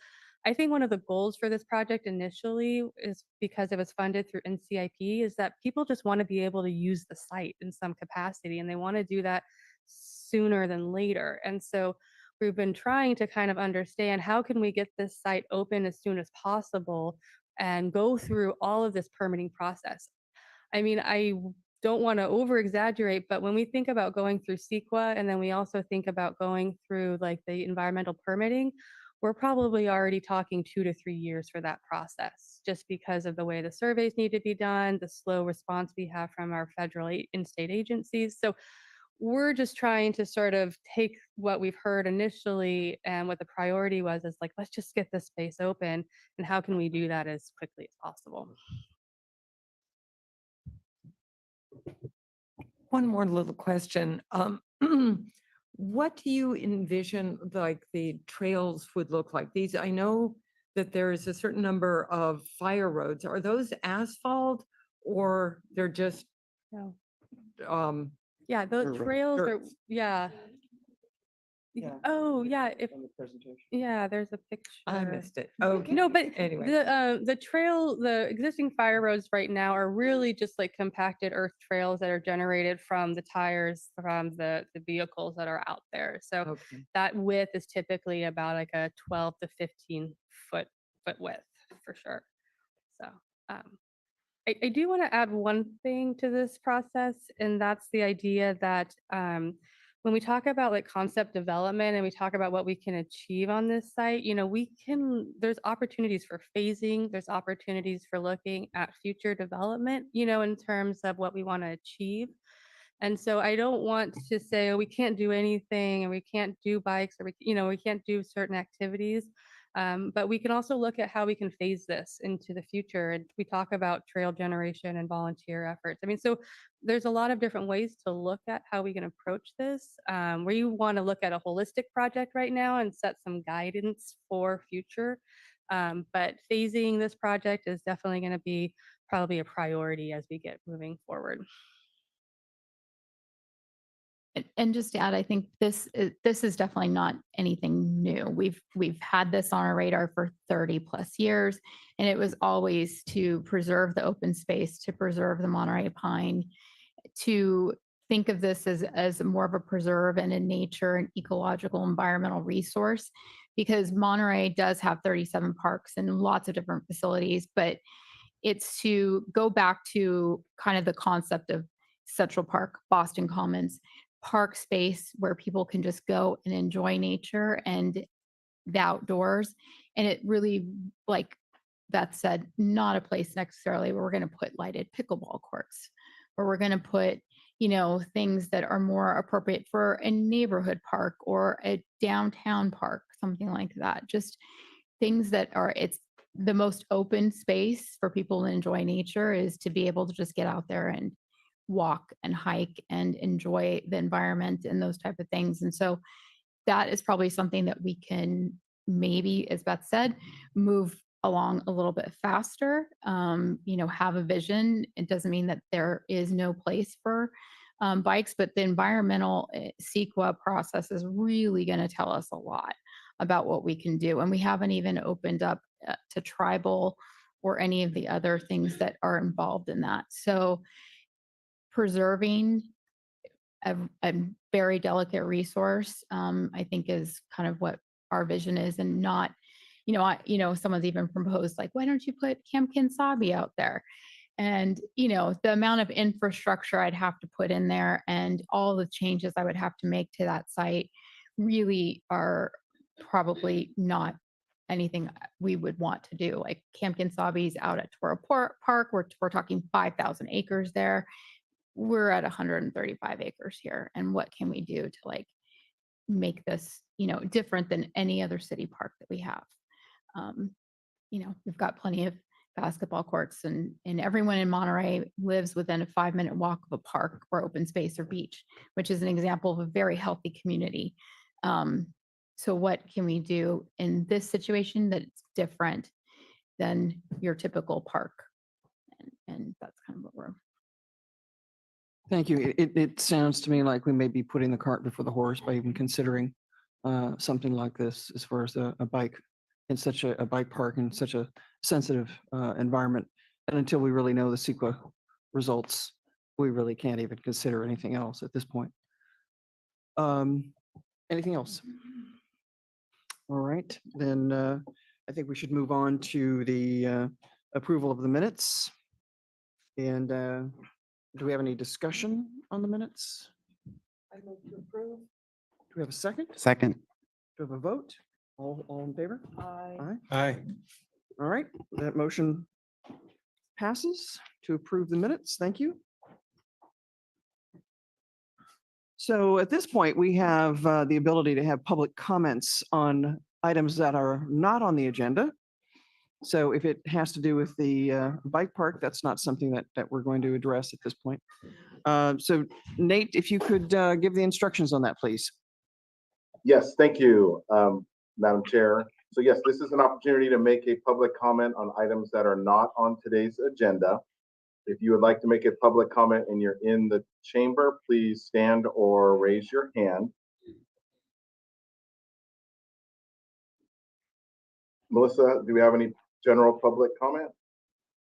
I think one of the goals for this project initially is because it was funded through NCIP is that people just want to be able to use the site in some capacity and they want to do that sooner than later. And so we've been trying to kind of understand how can we get this site open as soon as possible and go through all of this permitting process. I mean, don't want to over exaggerate, but when we think about going through CEQA and then we also think about going through like the environmental permitting, we're probably already talking 2 to 3 years for that process, just because of the way the surveys need to be done, the slow response we have from our federal and state agencies. So we're just trying to sort of take what we've heard initially and what the priority was is like, let's just get this space open and how can we do that as quickly as possible? One more little question. What do you envision like the trails would look like? These, I know that there is a certain number of fire roads. Are those asphalt or they're just No. um Yeah, the dirt- trails dirt? are, yeah. Oh, yeah, if, yeah, there's a picture. I missed it. Okay. No, but Anyway. the existing fire roads right now are really just like compacted earth trails that are generated from the tires from the vehicles that are out there. So Okay. that width is typically about like a 12 to 15 foot width for sure. So I do want to add one thing to this process, and that's the idea that when we talk about like concept development and we talk about what we can achieve on this site, you know, there's opportunities for phasing, there's opportunities for looking at future development, you know, in terms of what we want to achieve. And so I don't want to say, oh, we can't do anything and we can't do bikes or we can't do certain activities. But we can also look at how we can phase this into the future. And we talk about trail generation and volunteer efforts. I mean, so there's a lot of different ways to look at how we can approach this. We want to look at a holistic project right now and set some guidance for future. But phasing this project is definitely going to be probably a priority as we get moving forward. And just to add, I think this is definitely not anything new. We've had this on our radar for 30 plus years, and it was always to preserve the open space, to preserve the Monterey pine, to think of this as more of a preserve and a nature and ecological environmental resource, because Monterey does have 37 parks and lots of different facilities, but it's to go back to kind of the concept of Central Park, Boston Commons, park space where people can just go and enjoy nature and the outdoors. And it really, like Beth said, not a place necessarily where we're going to put lighted pickleball courts, where we're going to put, you know, things that are more appropriate for a neighborhood park or a downtown park, something like that. Just things that are, it's the most open space for people to enjoy nature is to be able to just get out there and walk and hike and enjoy the environment and those type of things. And so that is probably something that we can maybe, as Beth said, move along a little bit faster, you know, have a vision. It doesn't mean that there is no place for bikes, but the environmental CEQA process is really going to tell us a lot about what we can do. And we haven't even opened up to tribal or any of the other things that are involved in that. So preserving a very delicate resource, I think is kind of what our vision is, and not, you know, someone's even proposed like, why don't you put Camp Kinsabi out there? And, you know, the amount of infrastructure I'd have to put in there and all the changes I would have to make to that site really are probably not anything we would want to do. Like Camp Kinsabi's out at Toro Park, we're talking 5,000 acres there. We're at 135 acres here. And what can we do to like make this, you know, different than any other city park that we have? You know, we've got plenty of basketball courts, and everyone in Monterey lives within a 5-minute walk of a park or open space or beach, which is an example of a very healthy community. So what can we do in this situation that's different than your typical park? And that's kind of what we're. Thank you. It sounds to me like we may be putting the cart before the horse by even considering something like this as far as a bike in such a bike park in such a sensitive environment. And until we really know the CEQA results, we really can't even consider anything else at this point. Anything else? All right, then I think we should move on to the approval of the minutes. And do we have any discussion on the minutes? I move to approve. Do we have a second? Second. Do we have a vote? All in favor? Aye. Aye. All right, that motion passes to approve the minutes. Thank you. So at this point, we have the ability to have public comments on items that are not on the agenda. So if it has to do with the bike park, that's not something that we're going to address at this point. So Nate, if you could give the instructions on that, please. Yes, thank you, Madam Chair. So yes, this is an opportunity to make a public comment on items that are not on today's agenda. If you would like to make a public comment and you're in the chamber, please stand or raise your hand. Melissa, do we have any general public comment?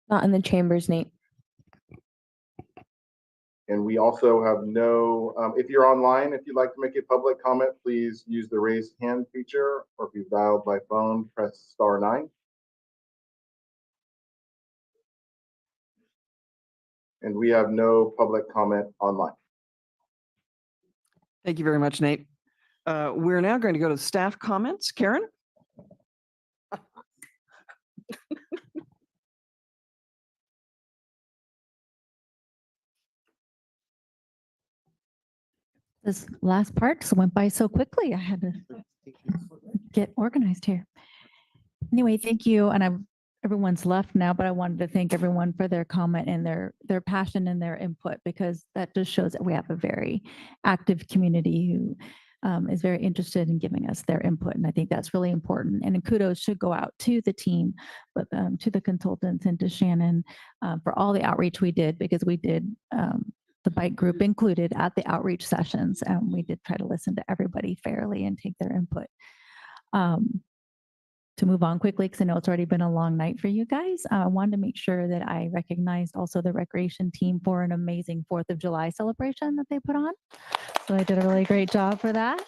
Not in the chambers, Nate. And we also have no, if you're online, if you'd like to make a public comment, please use the raise hand feature, or if you've dialed by phone, press *9. And we have no public comment online. Thank you very much, Nate. We're now going to go to staff comments. Karen? This last part just went by so quickly. I had to get organized here. Anyway, thank you. And everyone's left now, but I wanted to thank everyone for their comment and their passion and their input, because that just shows that we have a very active community who is very interested in giving us their input. And I think that's really important. And kudos should go out to the team, but to the consultants and to Shannon for all the outreach we did, because we did the bike group included at the outreach sessions. And we did try to listen to everybody fairly and take their input. To move on quickly, because I know it's already been a long night for you guys, I wanted to make sure that I recognized also the recreation team for an amazing 4th of July celebration that they put on. So I did a really great job for that.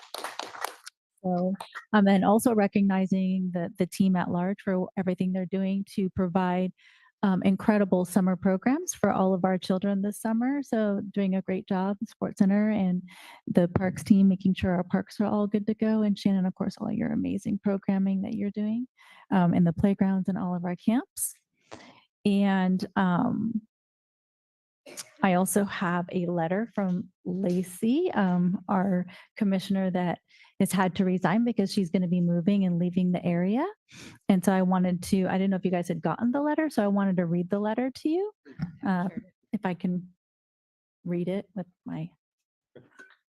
So, and also recognizing the team at large for everything they're doing to provide incredible summer programs for all of our children this summer. So doing a great job, the Sports Center and the parks team, making sure our parks are all good to go. And Shannon, of course, all your amazing programming that you're doing in the playgrounds and all of our camps. And I also have a letter from Lacey, our commissioner that has had to resign because she's going to be moving and leaving the area. And so I didn't know if you guys had gotten the letter, so I wanted to read the letter to you. If I can read it with my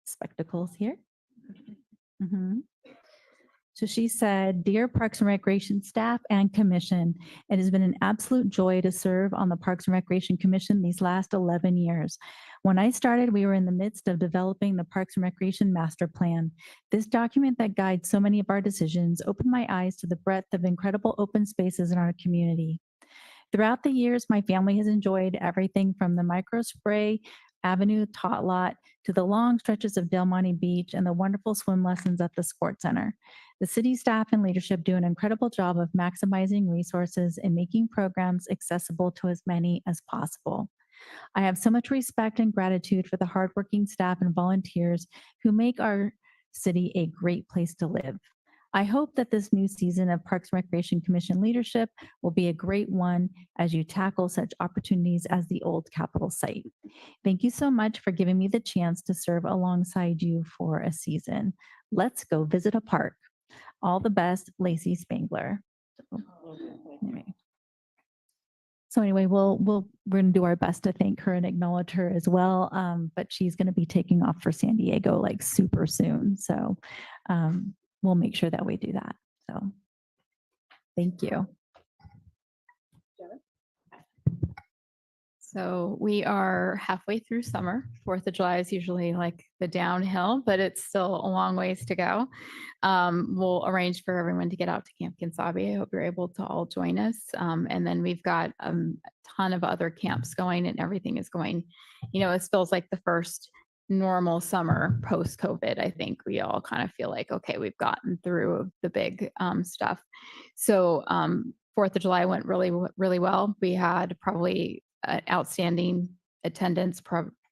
spectacles here. So she said, "Dear Parks and Recreation staff and commission, it has been an absolute joy to serve on the Parks and Recreation Commission these last 11 years. When I started, we were in the midst of developing the Parks and Recreation Master Plan. This document that guides so many of our decisions opened my eyes to the breadth of incredible open spaces in our community. Throughout the years, my family has enjoyed everything from the Micro Spray Avenue Tot Lot to the long stretches of Del Monte Beach and the wonderful swim lessons at the Sports Center. The city staff and leadership do an incredible job of maximizing resources and making programs accessible to as many as possible. I have so much respect and gratitude for the hardworking staff and volunteers who make our city a great place to live. I hope that this new season of Parks and Recreation Commission leadership will be a great one as you tackle such opportunities as the old Capitol site. Thank you so much for giving me the chance to serve alongside you for a season. Let's go visit a park. All the best, Lacey Spangler." So, anyway. So anyway, we're going to do our best to thank her and acknowledge her as well. But she's going to be taking off for San Diego like super soon. So we'll make sure that we do that. So thank you. So we are halfway through summer. 4th of July is usually like the downhill, but it's still a long ways to go. We'll arrange for everyone to get out to Camp Kinsabi. I hope you're able to all join us. And then we've got a ton of other camps going, and everything is going, it feels like the first normal summer post-COVID. I think we all kind of feel like, okay, we've gotten through the big stuff. So 4th of July went really, really well. We had probably outstanding attendance.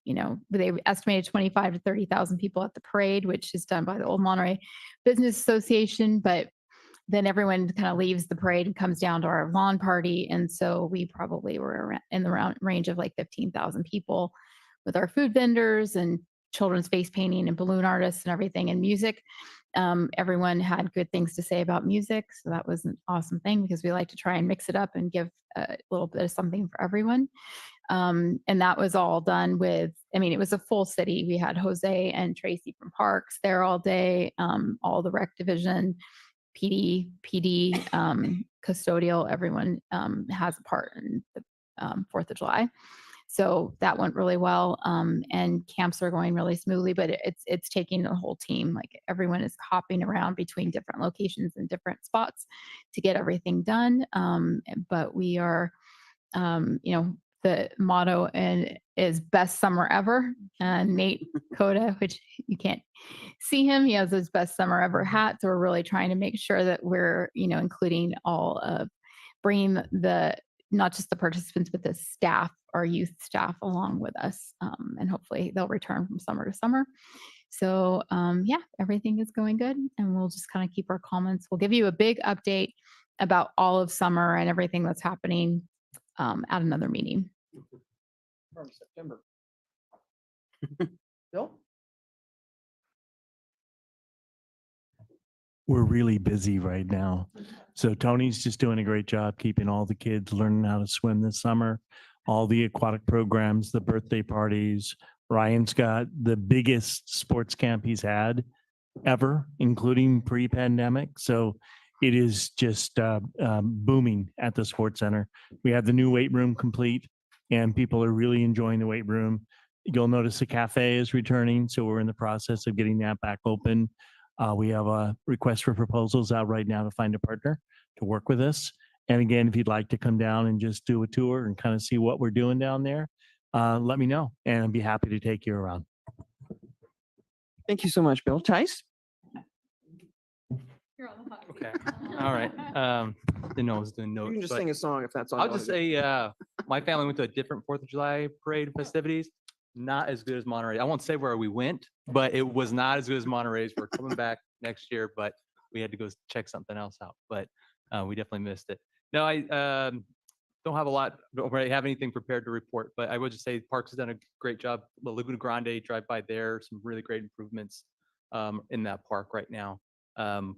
They estimated 25 to 30,000 people at the parade, which is done by the Old Monterey Business Association. But then everyone kind of leaves the parade and comes down to our lawn party. And so we probably were in the range of like 15,000 people with our food vendors and children's face painting and balloon artists and everything and music. Everyone had good things to say about music. So that was an awesome thing because we like to try and mix it up and give a little bit of something for everyone. And that was all done with, it was a full city. We had Jose and Tracy from Parks there all day, all the rec division, PD, custodial, everyone has a part in the 4th of July. So that went really well. And camps are going really smoothly, but it's taking the whole team. Like everyone is hopping around between different locations and different spots to get everything done. But we are, the motto is best summer ever. Nate Coda, which you can't see him, he has his best summer ever hat. So we're really trying to make sure that we're, including all of bringing not just the participants, but the staff, our youth staff along with us. And hopefully they'll return from summer to summer. So everything is going good. And we'll just kind of keep our comments. We'll give you a big update about all of summer and everything that's happening at another meeting. From September. Bill? We're really busy right now. So Tony's just doing a great job keeping all the kids learning how to swim this summer, all the aquatic programs, the birthday parties. Ryan's got the biggest sports camp he's had ever, including pre-pandemic. So it is just booming at the sports center. We have the new weight room complete and people are really enjoying the weight room. You'll notice the cafe is returning. So we're in the process of getting that back open. We have a request for proposals out right now to find a partner to work with us. And again, if you'd like to come down and just do a tour and kind of see what we're doing down there, let me know and I'd be happy to take you around. Thank you so much, Bill. Tice? Okay. All right. Didn't know I was doing notes. You can just but sing a song if that's all. I'll you just wanna do. say, my family went to a different 4th of July parade festivities. Not as good as Monterey. I won't say where we went, but it was not as good as Monterey's. We're coming back next year, but we had to go check something else out. But we definitely missed it. No, I don't have a lot, don't really have anything prepared to report, but I would just say Parks has done a great job. The Laguna Grande, drive by there, some really great improvements in that park right now.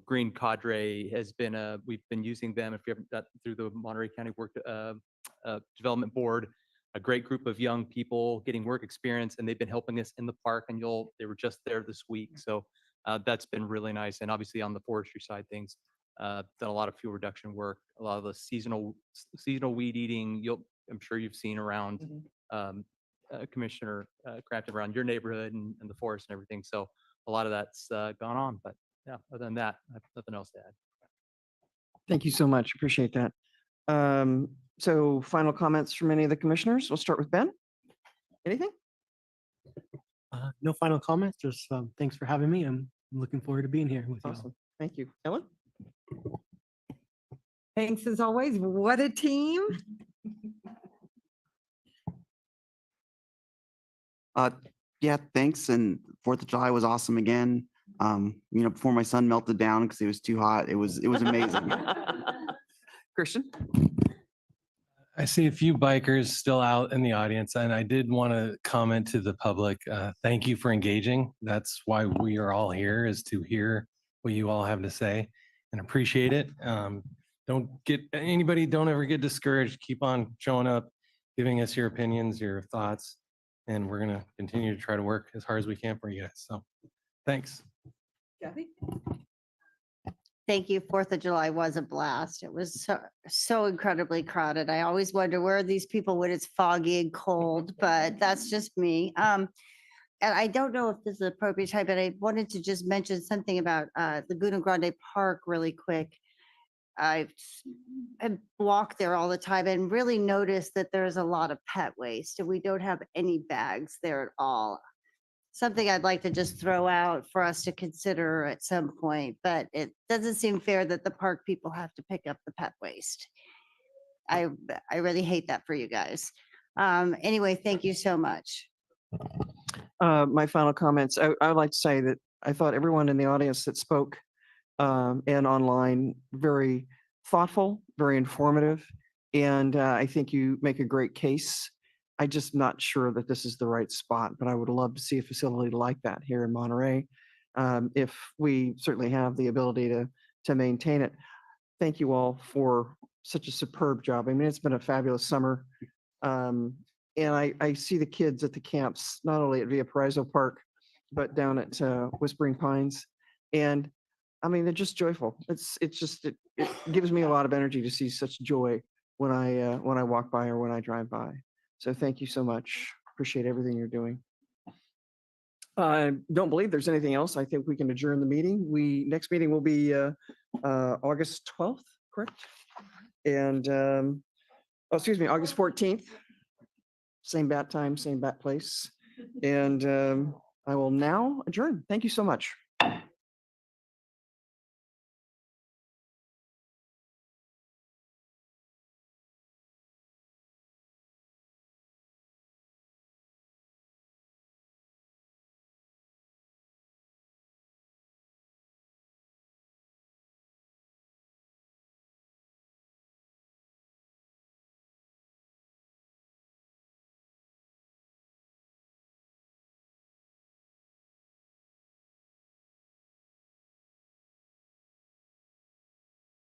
Green Cadre has been we've been using them if you haven't got through the Monterey County Work Development Board, a great group of young people getting work experience, and they've been helping us in the park. And they were just there this week, so that's been really nice. And obviously on the forestry side, things done a lot of fuel reduction work, a lot of the seasonal weed eating. I'm sure you've seen around Commissioner Crafton around your neighborhood and the forest and everything. So a lot of that's gone on. But yeah, other than that, I have nothing else to add. Thank you so much. Appreciate that. So final comments from any of the commissioners? We'll start with Ben. Anything? No final comments. Just thanks for having me. I'm looking forward to being here with you. Awesome. Thank you. Ellen? Thanks as always. What a team. Yeah, thanks. And 4th of July was awesome again. Before my son melted down because it was too hot. It was amazing. Christian? I see a few bikers still out in the audience, and I did want to comment to the public. Thank you for engaging. That's why we are all here, is to hear what you all have to say and appreciate it. don't ever get discouraged. Keep on showing up, giving us your opinions, your thoughts, and we're going to continue to try to work as hard as we can for you guys. So thanks. Kathy? Thank you. 4th of July was a blast. It was so incredibly crowded. I always wonder where are these people when it's foggy and cold, but that's just me. And I don't know if this is the appropriate time, but I wanted to just mention something about Laguna Grande Park really quick. I walk there all the time and really noticed that there's a lot of pet waste and we don't have any bags there at all. Something I'd like to just throw out for us to consider at some point, but it doesn't seem fair that the park people have to pick up the pet waste. I really hate that for you guys. Anyway, thank you so much. My final comments, I would like to say that I thought everyone in the audience that spoke and online, very thoughtful, very informative, and I think you make a great case. I'm just not sure that this is the right spot, but I would love to see a facility like that here in Monterey. If we certainly have the ability to maintain it. Thank you all for such a superb job. I mean, it's been a fabulous summer. And I see the kids at the camps, not only at Valparaiso Park, but down at Whispering Pines. And I mean, they're just joyful. It gives me a lot of energy to see such joy when I walk by or when I drive by. So thank you so much. Appreciate everything you're doing. I don't believe there's anything else. I think we can adjourn the meeting. Next meeting will be August 12th, correct? And excuse me, August 14th. Same bat time, same bat place. And I will now adjourn. Thank you so much.